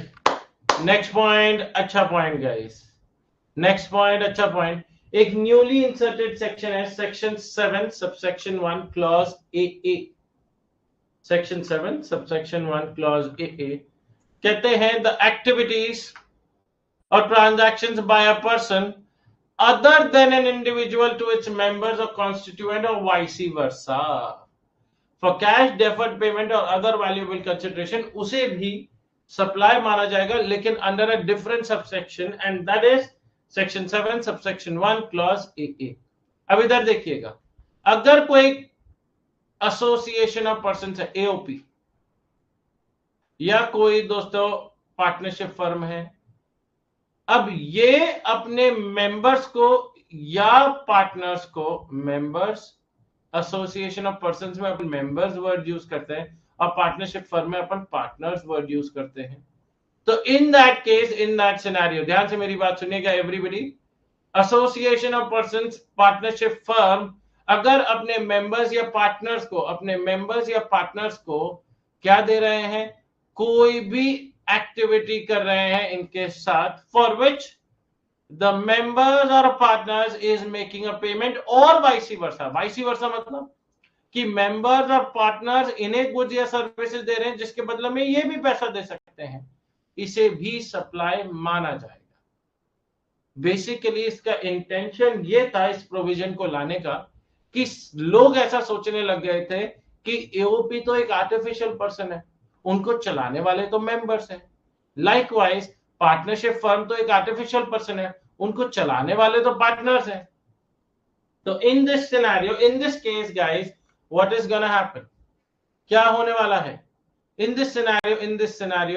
next point, अच्छा point guys, next point, अच्छा point. एक newly inserted section है, section 7 subsection 1 clause AA. Section 7 subsection 1 clause AA कहते हैं the activities और transactions by a person other than an individual to its members or constituent or vice versa for cash deferred payment or other valuable consideration, उसे भी supply माना जाएगा, लेकिन under a different subsection, and that is section 7 subsection 1 clause AA. अब इधर देखिएगा, अगर कोई एसोसिएशन ऑफ पर्सन है, AOP, या कोई दोस्तों पार्टनरशिप फर्म है, अब ये अपने मेंबर्स को या पार्टनर्स को, मेंबर्स एसोसिएशन ऑफ पर्संस में अपन मेंबर्स वर्ड यूज करते हैं और पार्टनरशिप फर्म में अपन पार्टनर्स वर्ड यूज करते हैं. तो in that case, in that scenario, ध्यान से मेरी बात सुनिएगा everybody, association of persons, partnership firm अगर अपने मेंबर्स या पार्टनर्स को, अपने मेंबर्स या पार्टनर्स को क्या दे रहे हैं, कोई भी एक्टिविटी कर रहे हैं इनके साथ, फॉर विच द मेंबर्स और partners is making a payment और वाइस वर्सा. वाइस वर्सा मतलब कि मेंबर्स और पार्टनर्स इन्हें गुड्स या सर्विसेज दे रहे हैं जिसके बदले में ये भी पैसा दे सकते हैं, इसे भी सप्लाई माना जाएगा. बेसिकली इसका इंटेंशन ये था इस प्रोविजन को लाने का कि लोग ऐसा सोचने लग गए थे कि एओपी तो एक आर्टिफिशियल पर्सन है, उनको चलाने वाले तो मेंबर्स हैं. लाइकवाइज पार्टनरशिप फर्म तो एक आर्टिफिशियल पर्सन है, उनको चलाने वाले तो पार्टनर्स हैं. तो in this scenario, in this case guys, what is gonna happen, क्या होने वाला है in this scenario,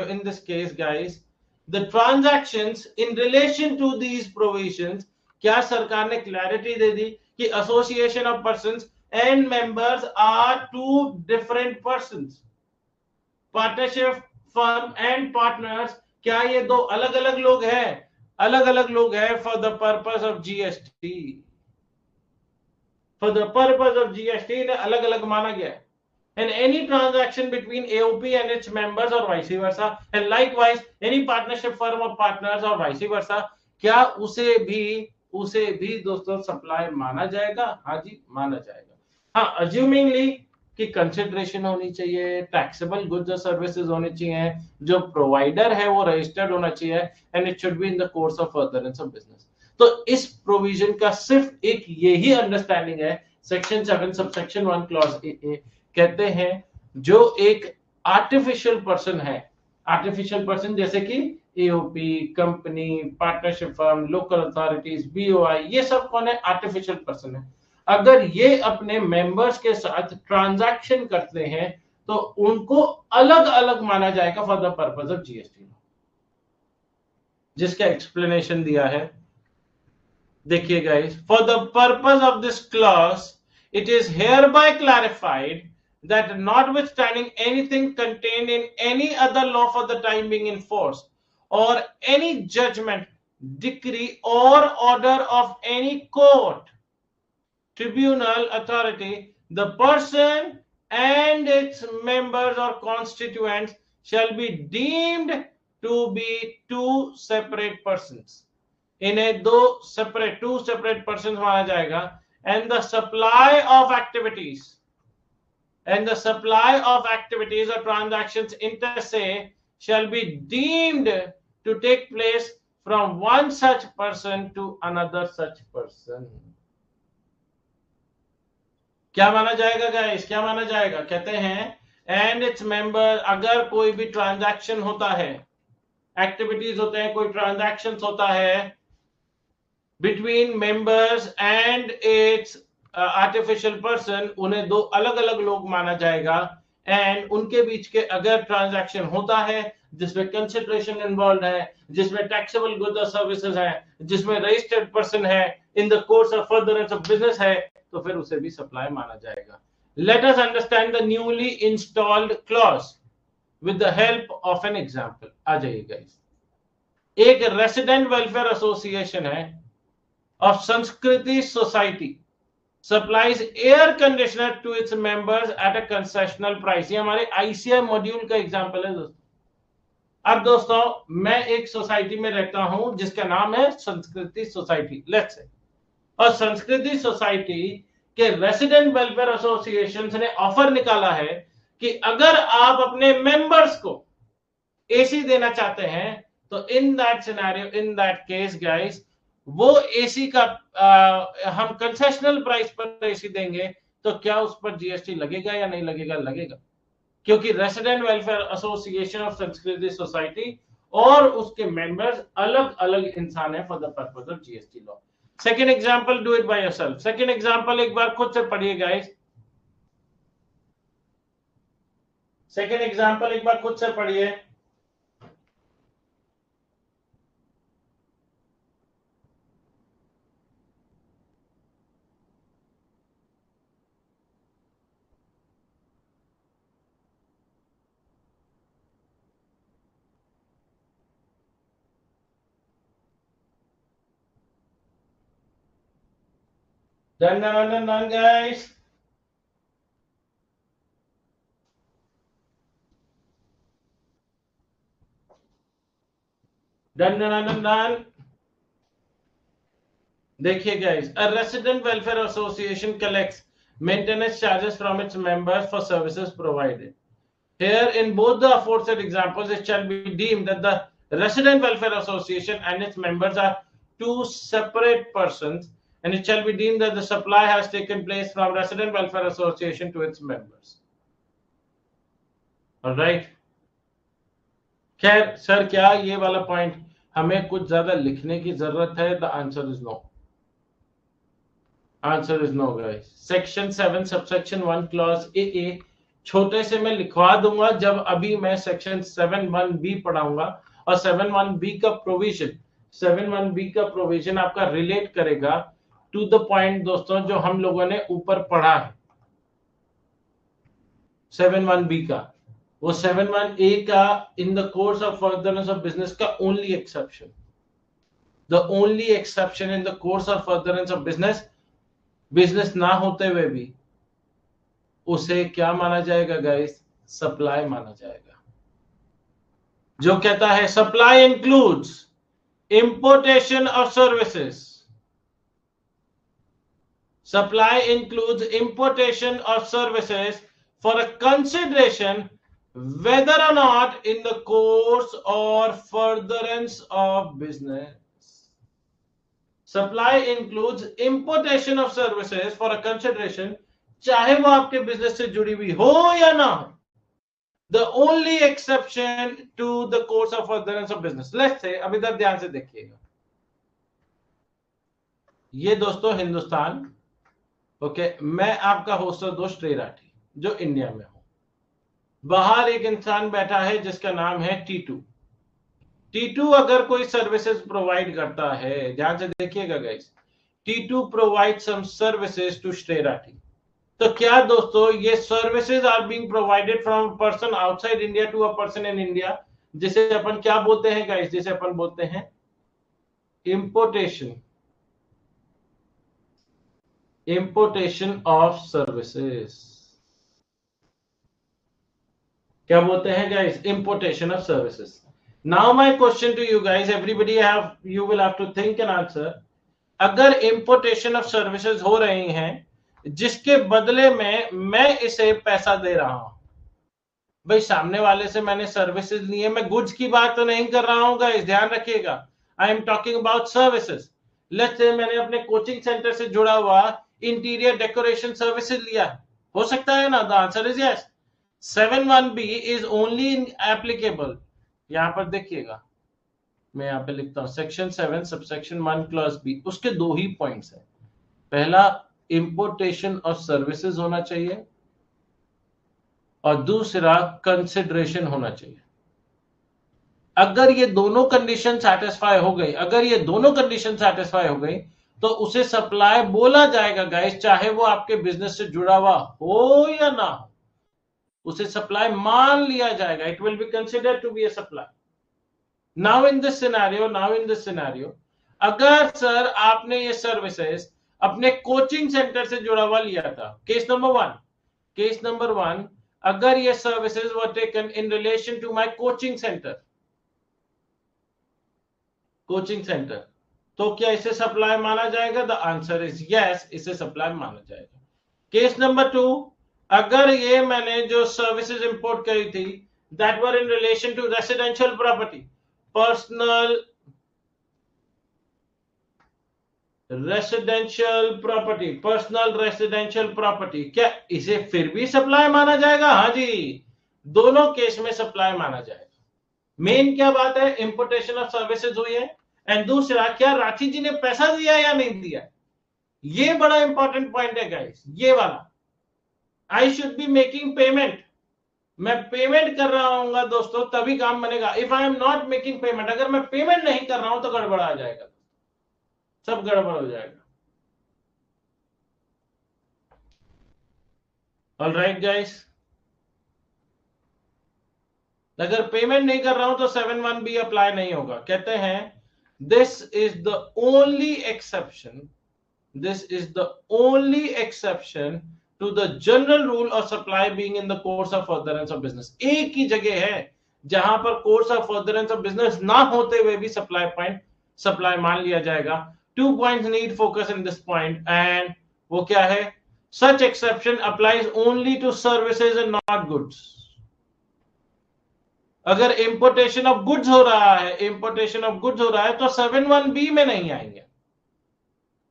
in this case guys, the transactions in relation to these provisions, क्या सरकार ने क्लैरिटी दे दी कि association of persons and members are two different persons. Partnership firm and partners, क्या ये दो अलग अलग लोग हैं? अलग अलग लोग हैं for the purpose of GST. For the purpose of GST ने अलग अलग माना गया है. And any transaction between AOP and its members or vice versa, and likewise any partnership firm of partners or vice versa, क्या उसे भी दोस्तों सप्लाई माना जाएगा? हाँ जी, माना जाएगा. हाँ, अज्यूमिंगली कि कंसिडरेशन होनी चाहिए, टैक्सेबल गुड्स और सर्विसेज होनी चाहिए, जो प्रोवाइडर है वो रजिस्टर्ड होना चाहिए, and it should be in the course of furtherance of business. तो इस प्रोविजन का सिर्फ एक यही अंडरस्टैंडिंग है. सेक्शन 7 सबसेक्शन 1 क्लॉज AA कहते हैं जो एक आर्टिफिशियल पर्सन है, आर्टिफिशियल पर्सन जैसे कि AOP, company, partnership firm, local authorities, BOI, ये सब कौन है? आर्टिफिशियल पर्सन है. अगर ये अपने मेंबर्स के साथ ट्रांजैक्शन करते हैं तो उनको अलग अलग माना जाएगा for the purpose of GST, जिसका एक्सप्लेनेशन दिया है. देखिए guys, for the purpose of this clause it is hereby clarified that notwithstanding anything contained in any other law for the time being in force, or any judgment, decree or order of any court, tribunal, authority, the person and its members or constituents shall be deemed to be two separate persons. इन्हें to separate person माना जाएगा. And the supply of activities or transactions inter se shall be deemed to take place from one such person to another such person. क्या माना जाएगा guys? क्या माना जाएगा? कहते हैं एंड इट्स मेंबर, अगर कोई भी ट्रांजैक्शन होता है, एक्टिविटीज होते हैं, कोई ट्रांजैक्शन होता है between members and it's artificial person, उन्हें दो अलग अलग लोग माना जाएगा. एंड उनके बीच के अगर ट्रांजैक्शन होता है जिसमें कंसिडरेशन इन्वॉल्व है, जिसमें टैक्सेबल गुड्स और सर्विसेज है, जिसमें रजिस्टर्ड पर्सन है, in the course of furtherance of business है, तो फिर उसे भी सप्लाई माना जाएगा. Let us understand the newly installed clause with the help of an example. आ जाइए गाइस. एक रेसिडेंट वेलफेयर एसोसिएशन है of Sanskriti society supplies air conditioner to its members at a concessional price. ये हमारे आईसीआई मॉड्यूल का example है दोस्तों. अब दोस्तों, मैं एक सोसाइटी में रहता हूं जिसका नाम है संस्कृति सोसाइटी, लेट्स से. और संस्कृति सोसाइटी के रेसिडेंट वेलफेयर एसोसिएशन ने ऑफर निकाला है कि अगर आप अपने मेंबर्स को एसी देना चाहते हैं तो in that scenario, in that case guys, वो एसी का हम कंसेशनल प्राइस पर एसी देंगे. तो क्या उस पर जीएसटी लगेगा या नहीं लगेगा? लगेगा, क्योंकि resident welfare association of Sanskriti society और उसके मेंबर्स अलग अलग इंसान है for the purpose of GST law. Second example, do it by yourself. Second example एक बार खुद से पढ़िए गाइस. सेकेंड एग्जाम्पल एक बार खुद से पढ़िए. Done, guys. Done. देखिए guys, a resident welfare association collects maintenance charges from its members for services provided. Here, in both the aforesaid examples, it shall be deemed that the resident welfare association and its members are two separate persons, and it shall be deemed that the supply has taken place from resident welfare association to its members. All right. खैर sir, क्या ये वाला point हमें कुछ ज्यादा लिखने की जरूरत है? The answer is no. Answer is no guys. Section 7 subsection 1 clause A छोटे से मैं लिखवा दूंगा जब अभी मैं सेक्शन 7(1)(b) पढ़ाऊंगा. और 7(1)(b) का प्रोविजन आपका रिलेट करेगा टू द पॉइंट दोस्तों जो हम लोगों ने ऊपर पढ़ा है 7(1)(b) का. वो 7(1)(a) का in the course of furtherance of business का only exception, the only exception in the course of furtherance of business ना होते हुए भी उसे क्या माना जाएगा गाइस? सप्लाई माना जाएगा. जो कहता है supply includes importation of services, supply includes importation of services for a consideration whether or not in the course or furtherance of business. Supply includes importation of services for a consideration, चाहे वो आपके business से जुड़ी हुई हो या ना हो. The only exception to the course of furtherance of business. Let's say, अब इधर ध्यान से देखिएगा, ये दोस्तों हिंदुस्तान, ओके, मैं आपका होस्ट दोस्त ट्रे राठी जो इंडिया में हूं. बाहर एक इंसान बैठा है जिसका नाम है टीटू. टीटू अगर कोई सर्विसेज प्रोवाइड करता है, ध्यान से देखिएगा गाइस, टीटू प्रोवाइड सम सर्विसेज टू श्रे राठी. तो क्या दोस्तों ये services are being provided from a person outside India to a person in India, जिसे अपन क्या बोलते हैं गाइस? जिसे अपन बोलते हैं इंपोर्टेशन ऑफ सर्विसेज. क्या बोलते हैं guys? Importation of services. Now my question to you guys, everybody you will have to think and answer. अगर इंपोर्टेशन ऑफ सर्विसेज हो रही हैं जिसके बदले में मैं इसे पैसा दे रहा हूं, भाई सामने वाले से मैंने सर्विसेज ली है, मैं गुड्स की बात तो नहीं कर रहा हूं गाइस, ध्यान रखिएगा, I am talking about services. Let's say मैंने अपने कोचिंग सेंटर से जुड़ा हुआ इंटीरियर डेकोरेशन सर्विसेज लिया, हो सकता है ना? The answer is yes. 7(1)(b is only applicable, यहां पर देखिएगा, मैं यहां पे लिखता हूं सेक्शन 7 सबसेक्शन 1 क्लॉज बी, उसके दो ही पॉइंट्स हैं। पहला, इंपोर्टेशन ऑफ सर्विसेज होना चाहिए, और दूसरा कंसिडरेशन होना चाहिए। अगर ये दोनों कंडीशन सेटिस्फाई हो गई, अगर ये दोनों कंडीशन सेटिस्फाई हो गई, तो उसे सप्लाई बोला जाएगा गाइस, चाहे वो आपके बिजनेस से जुड़ा हुआ हो या ना हो, उसे सप्लाई मान लिया जाएगा। It will be considered to be a supply. Now in this scenario, अगर सर आपने ये सर्विसेज अपने कोचिंग सेंटर से जुड़ा हुआ लिया था, केस नंबर वन, अगर ये services were taken in relation to my coaching centre, तो क्या इसे सप्लाई माना जाएगा? द आंसर इज यस, इसे सप्लाई माना जाएगा। केस नंबर 2, अगर ये मैंने जो सर्विसेज इंपोर्ट करी थी that were in relation to residential property, personal residential property, क्या इसे फिर भी सप्लाई माना जाएगा? हाँ जी, दोनों केस में सप्लाई माना जाएगा। मेन क्या बात है, इंपोर्टेशन ऑफ सर्विसेज हुई है, एंड दूसरा, क्या राठी जी ने पैसा दिया या नहीं दिया, ये बड़ा इंपॉर्टेंट पॉइंट है गाइस, ये वाला। I should be making payment, मैं पेमेंट कर रहा हूँ दोस्तों तभी काम बनेगा। If I am not making payment, अगर मैं पेमेंट नहीं कर रहा हूं तो गड़बड़ आ जाएगा, सब गड़बड़ हो जाएगा। ऑल राइट गाइस, अगर पेमेंट नहीं कर रहा हूं तो 7(1)(b अप्लाई नहीं होगा। कहते हैं this is the only exception to the general rule of supply being in the course of furtherance of business. एक ही जगह है जहां पर course of furtherance of business ना होते हुए भी सप्लाई मान लिया जाएगा। 2 points need focus in this point, and वो क्या है? Such exception applies only to services and not goods. अगर इंपोर्टेशन ऑफ गुड्स हो रहा है तो 7(1)(b में नहीं आएंगे।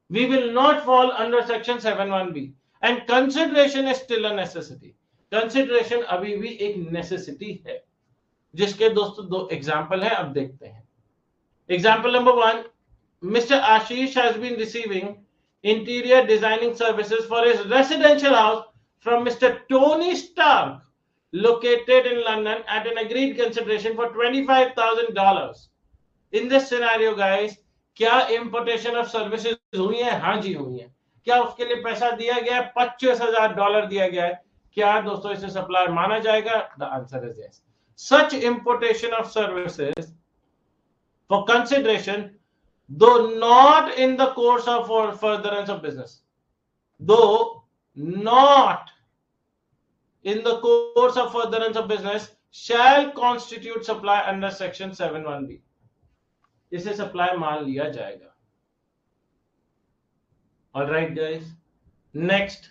We will not fall under section 7(1)(b) and consideration is still a necessity. Consideration अभी भी एक necessity है, जिसके दोस्तों दो एग्जाम्पल है, अब देखते हैं। Example number 1, Mr. Ashish has been receiving interior designing services for his residential house from Mr. Tony Stark, located in London, at an agreed consideration for $25,000. In this scenario, guys, क्या importation of services हुई है? हाँ जी हुई है। क्या उसके लिए पैसा दिया गया है? $25,000 दिया गया है। क्या दोस्तों इसे सप्लाई माना जाएगा? The answer is yes. Such importation of services for consideration, though not in the course of furtherance of business, shall constitute supply under section 7(1)(b. इसे सप्लाई मान लिया जाएगा। Alright guys, next,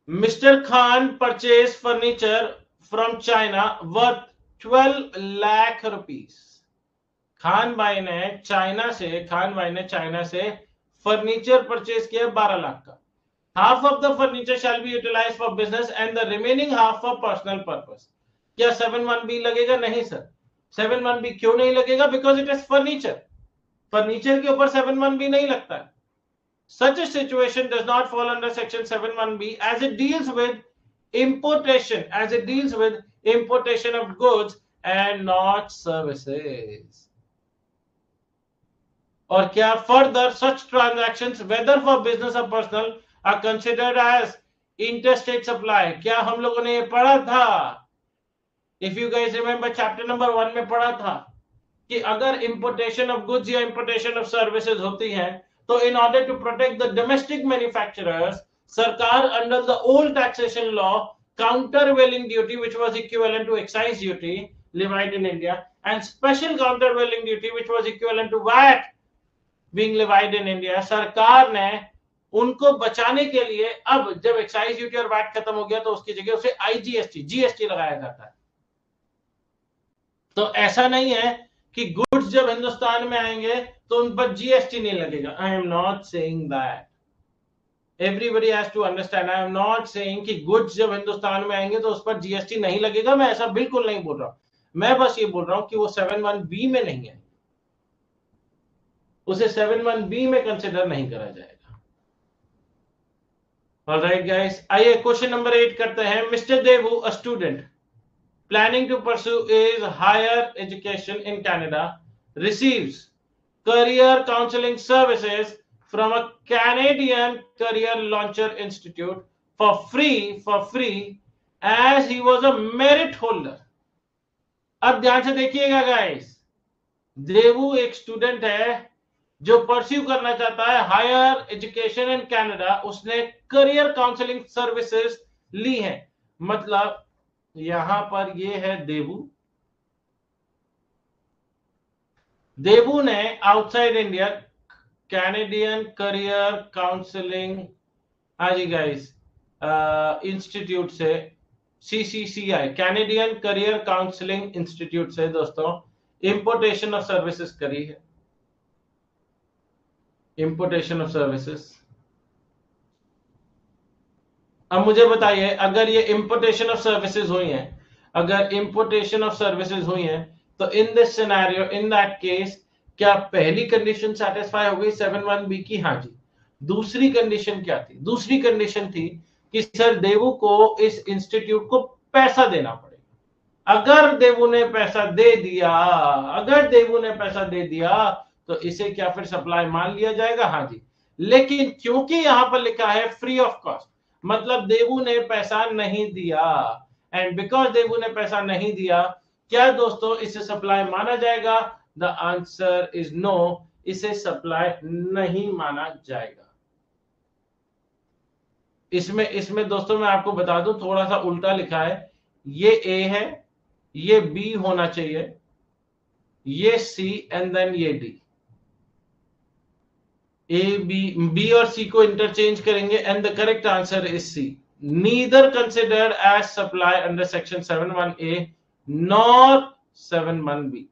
Mr. Khan purchased furniture from China worth 12 lakh rupees. Khan भाई ने China से furniture purchase किया 12 लाख का। Half of the furniture shall be utilised for business and the remaining half for personal purpose. क्या 7(1)(b लगेगा? नहीं sir, 7(1)(b क्यों नहीं लगेगा? बिकॉज इट इज फर्नीचर के ऊपर 7(1)(b नहीं लगता है। Such a situation does not fall under section 7(1)(b as it deals with importation of goods and not services. और क्या further such transactions whether for business or personal are considered as interstate supply? क्या हम लोगों ने ये पढ़ा था? If you guys remember chapter number 1 में पढ़ा था कि अगर importation of goods या importation of services होती है तो in order to protect the domestic manufacturers, सरकार under the old taxation law, countervailing duty which was equivalent to excise duty levied in India, and special countervailing duty which was equivalent to VAT being levied in India. सरकार ने उनको बचाने के लिए अब जब excise duty और VAT खत्म हो गया तो उसकी जगह उसे आईजीएसटी जीएसटी लगाया जाता है। तो ऐसा नहीं है कि गुड्स जब हिंदुस्तान में आएंगे तो उन पर जीएसटी नहीं लगेगा। I am not saying that, everybody has to understand. I am not saying कि गुड्स जब हिंदुस्तान में आएंगे तो उस पर जीएसटी नहीं लगेगा, मैं ऐसा बिल्कुल नहीं बोल रहा हूं। मैं बस ये बोल रहा हूं कि वो 7(1)(b) में नहीं है, उसे 7(1)(b) में कंसिडर नहीं करा जाएगा। ऑलराइट गाइस, आइए क्वेश्चन नंबर 8 करते हैं। Mister Daewoo, a student planning to pursue his higher education in Canada, receives career counseling services from a Canadian career launcher institute for free as he was a merit holder. अब ध्यान से देखिएगा guys, देवू एक student है जो pursue करना चाहता है हायर एजुकेशन इन कनाडा। उसने करियर काउंसलिंग सर्विसेज ली है, मतलब यहां पर ये है देवू ने outside India Canadian career counselling जी गाइस इंस्टीट्यूट से, CCCI Canadian career counselling institute से दोस्तों इंपोर्टेशन ऑफ सर्विसेज करी है। इंपोर्टेशन ऑफ सर्विसेज, अब मुझे बताइए, अगर ये इंपोर्टेशन ऑफ सर्विसेज हुई हैं, अगर इंपोर्टेशन ऑफ सर्विसेज हुई हैं तो in this scenario, in that case, क्या पहली कंडीशन सेटिस्फाई हो गई 7(1)(b) की? हाँ जी। दूसरी कंडीशन क्या थी? दूसरी कंडीशन थी कि सर देवू को इस इंस्टीट्यूट को पैसा देना पड़ेगा। अगर देवू ने पैसा दे दिया, अगर देवू ने पैसा दे दिया तो इसे क्या फिर सप्लाई मान लिया जाएगा? हाँ जी। लेकिन क्योंकि यहां पर लिखा है फ्री ऑफ कॉस्ट, मतलब देवू ने पैसा नहीं दिया, एंड बिकॉज देवू ने पैसा नहीं दिया, क्या दोस्तों इसे सप्लाई माना जाएगा? द आंसर इज नो, इसे सप्लाई नहीं माना जाएगा। इसमें दोस्तों मैं आपको बता दूं, थोड़ा सा उल्टा लिखा है। ये ए है, ये बी होना चाहिए, ये सी एंड देन ये डी। ए बी और सी को इंटरचेंज करेंगे and the correct answer is C. Neither considered as supply under section 7(1)(a nor 7(1)(b।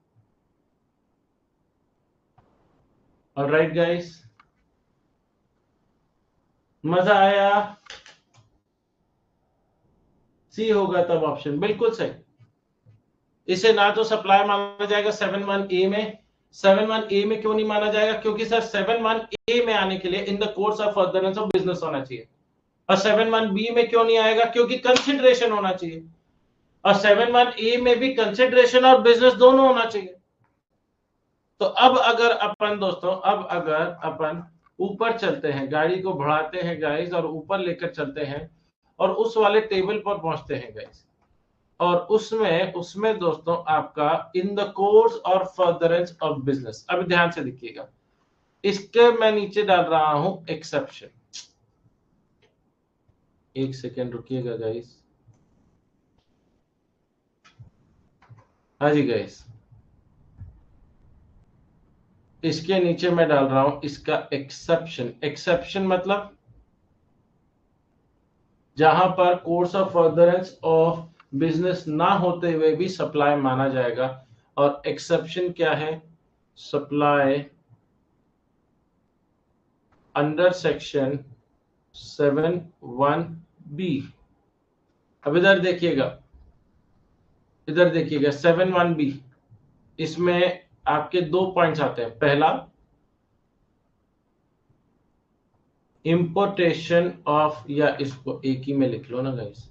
Alright guys, मजा आया? सी होगा तब ऑप्शन, बिल्कुल सही। इसे ना तो सप्लाई माना जाएगा 7(1)(a) में। 7(1)(a) में क्यों नहीं माना जाएगा? क्योंकि सर 7(1)(a) में आने के लिए इन the course of furtherance of business होना चाहिए। और 7(1)(b) में क्यों नहीं आएगा? क्योंकि कंसिडरेशन होना चाहिए, और 7(1)(a) में भी कंसिडरेशन और बिजनेस दोनों होना चाहिए। तो अब अगर अपन दोस्तों, अब अगर अपन ऊपर चलते हैं, गाड़ी को बढ़ाते हैं गाइस और ऊपर लेकर चलते हैं और उस वाले टेबल पर पहुंचते हैं गाइस, और उसमें दोस्तों आपका इन द कोर्स और फर्दरेंस ऑफ बिजनेस। अब ध्यान से देखिएगा, इसके मैं नीचे डाल रहा हूं एक्सेप्शन। एक सेकेंड रुकिएगा गाइस। हाँ जी गाइस, इसके नीचे मैं डाल रहा हूं इसका एक्सेप्शन। एक्सेप्शन मतलब जहां पर course of furtherance of business ना होते हुए भी सप्लाई माना जाएगा। और एक्सेप्शन क्या है? Supply under section 7(1)(b। अब इधर देखिएगा, 7(1)(b, इसमें आपके 2 पॉइंट्स आते हैं। पहला, इंपोर्टेशन ऑफ, या इसको एक ही में लिख लो ना guys,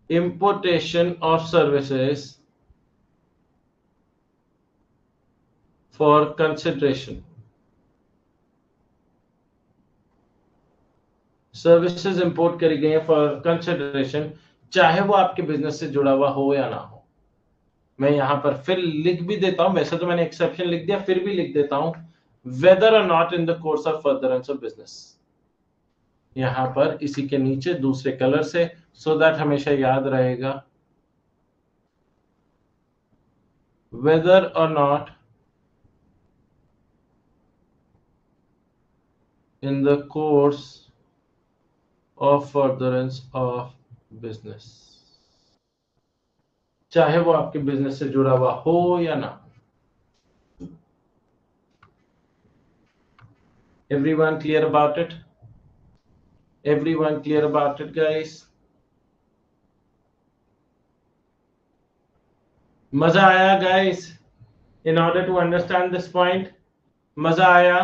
importation of services for consideration। Services import करी गई है फॉर कंसिडरेशन, चाहे वो आपके बिजनेस से जुड़ा हुआ हो या ना हो। मैं यहां पर फिर लिख भी देता हूं, वैसे तो मैंने एक्सेप्शन लिख दिया, फिर भी लिख देता हूं, weather or not in the course of furtherance of business. यहां पर इसी के नीचे दूसरे कलर से, सो दैट हमेशा याद रहेगा, weather or not in the course of furtherance of business, चाहे वो आपके बिजनेस से जुड़ा हुआ हो या ना। Everyone clear about it? Everyone clear about it, guys? मजा आया guys? In order to understand this point, मजा आया?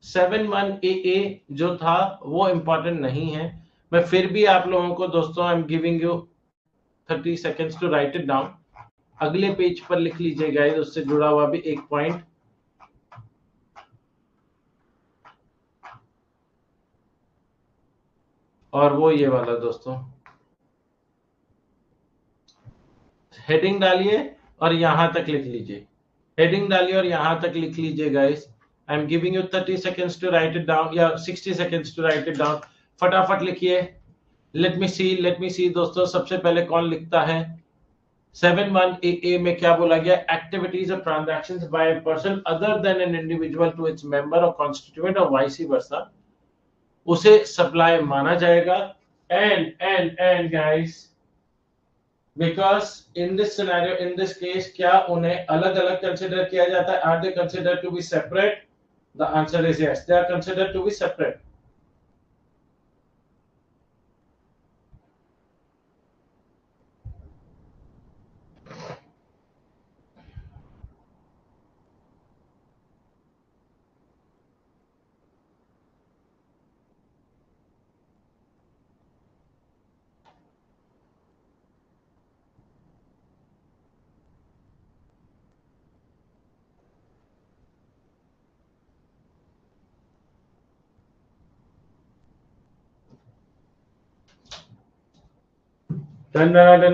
71AA जो था वो important नहीं है, मैं फिर भी आप लोगों को दोस्तों I'm giving you 30 seconds to write it down. अगले पेज पर लिख लीजिए guys, उससे जुड़ा हुआ भी एक पॉइंट। और वो ये वाला दोस्तों, हेडिंग डालिए और यहां तक लिख लीजिए, हेडिंग डालिए और यहां तक लिख लीजिए guys. I am giving you 30 seconds to write it down या 60 seconds to write it down. फटाफट लिखिए। लेट मी सी दोस्तों, सबसे पहले कौन लिखता है? 71AA में क्या बोला गया? एक्टिविटीज और transactions by a person other than an individual to its member or constituent or vice versa, उसे सप्लाई माना जाएगा। And guys, because in this scenario, in this case, क्या उन्हें अलग अलग कंसिडर किया जाता है? Are they considered to be separate? The answer is yes, they are considered to be separate.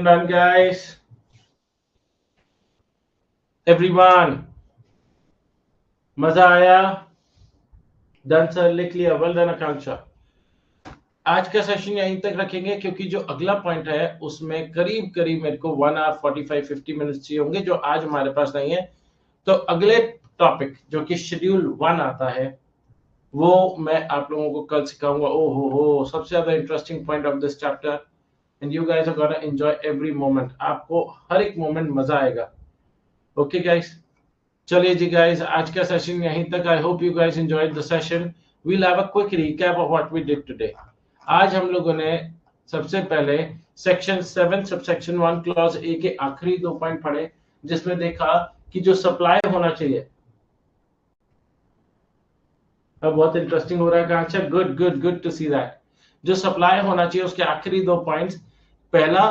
Done, guys. Everyone, मजा आया? डन सर, लिख लिया। वेल डन आकांक्षा। आज का सेशन यहीं तक रखेंगे क्योंकि जो अगला पॉइंट है उसमें करीब करीब मेरे को 1 hour 45-50 मिनट चाहिए होंगे, जो आज हमारे पास नहीं है। तो अगले टॉपिक जो कि शेड्यूल 1 आता है वो मैं आप लोगों को कल सिखाऊंगा। ओ हो, सबसे ज्यादा interesting point of this chapter, and you guys are gonna enjoy every moment. आपको हर एक मोमेंट मजा आएगा। ओके गाइस, चलिए जी गाइस, आज का सेशन यहीं तक। I hope you guys enjoyed the session. We'll have a quick recap of what we did today. आज हम लोगों ने सबसे पहले सेक्शन 7 सबसेक्शन 1 क्लॉज ए के आखिरी 2 पॉइंट पढ़े, जिसमें देखा कि जो सप्लाई होना चाहिए, बहुत इंटरेस्टिंग हो रहा है Kanksha. Good to see that. जो सप्लाई होना चाहिए उसके आखिरी 2 पॉइंट्स, पहला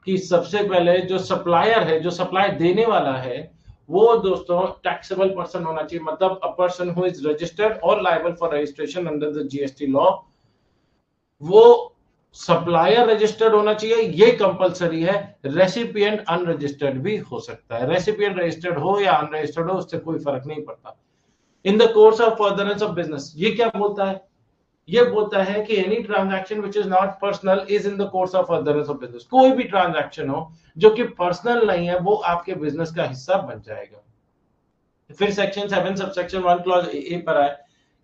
कि सबसे पहले जो सप्लायर है, जो सप्लाई देने वाला है, वो दोस्तों टैक्सेबल पर्सन होना चाहिए, मतलब a person who is registered or liable for registration under the GST law. वो सप्लायर रजिस्टर्ड होना चाहिए, ये कंपलसरी है। रेसिपिएंट अनरजिस्टर्ड भी हो सकता है, रेसिपिएंट रजिस्टर्ड हो या अनरजिस्टर्ड हो उससे कोई फर्क नहीं पड़ता। इन the course of furtherance of business, ये क्या बोलता है? ये बोलता है कि any transaction which is not personal is in the course of furtherance of business. कोई भी ट्रांजैक्शन हो जो कि पर्सनल नहीं है वो आपके बिजनेस का हिस्सा बन जाएगा। फिर सेक्शन 7 सबसेक्शन 1 क्लॉज ए पर आए,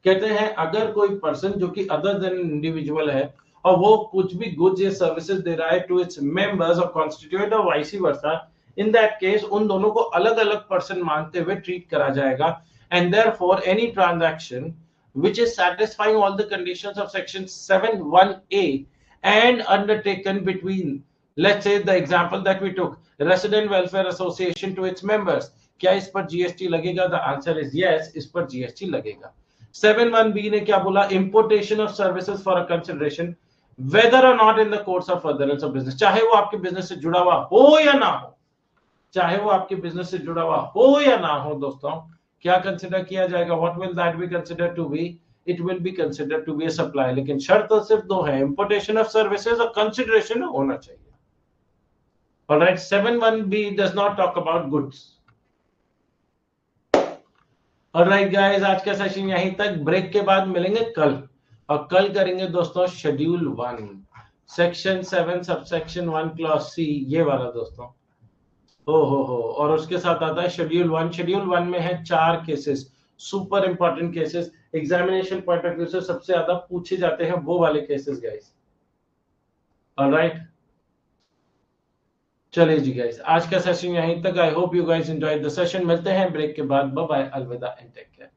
कहते हैं अगर कोई पर्सन जो कि अदर देन इंडिविजुअल है और वो कुछ भी गुड्स या सर्विसेज दे रहा है to its members or constituent or vice versa, in that case उन दोनों को अलग अलग पर्सन मानते हुए ट्रीट करा जाएगा। And therefore any transaction which is satisfying all the conditions of section 7(1)(a) and undertaken between, let's say the example that we took, resident welfare association to its members, क्या इस पर GST लगेगा? The answer is yes, इस पर GST लगेगा। 7(1)(b) ने क्या बोला? Importation of services for a consideration whether or not in the course of furtherance of business, चाहे वो आपके बिजनेस से जुड़ा हुआ हो या ना हो, चाहे वो आपके बिजनेस से जुड़ा हुआ हो या ना हो दोस्तों, क्या कंसिडर किया जाएगा? What will that be considered to be? It will be considered to be a supply. लेकिन शर्त तो सिर्फ 2 है, इंपोर्टेशन ऑफ सर्विसेज और कंसिडरेशन होना चाहिए। Alright, 7(1)(b) does not talk about goods. Alright guys, आज का सेशन यहीं तक। ब्रेक के बाद मिलेंगे कल। और कल करेंगे दोस्तों schedule 1 section 7 subsection 1 clause C, ये वाला दोस्तों। हो, और उसके साथ आता है शेड्यूल 1। शेड्यूल 1 में है 4 cases, super important cases, examination point of view से सबसे ज्यादा पूछे जाते हैं वो वाले केसेस गाइस। ऑलराइट, चलिए जी गाइस, आज का सेशन यहीं तक। I hope you guys enjoyed the session. मिलते हैं ब्रेक के बाद। बाय बाय, अलविदा एंड टेक केयर।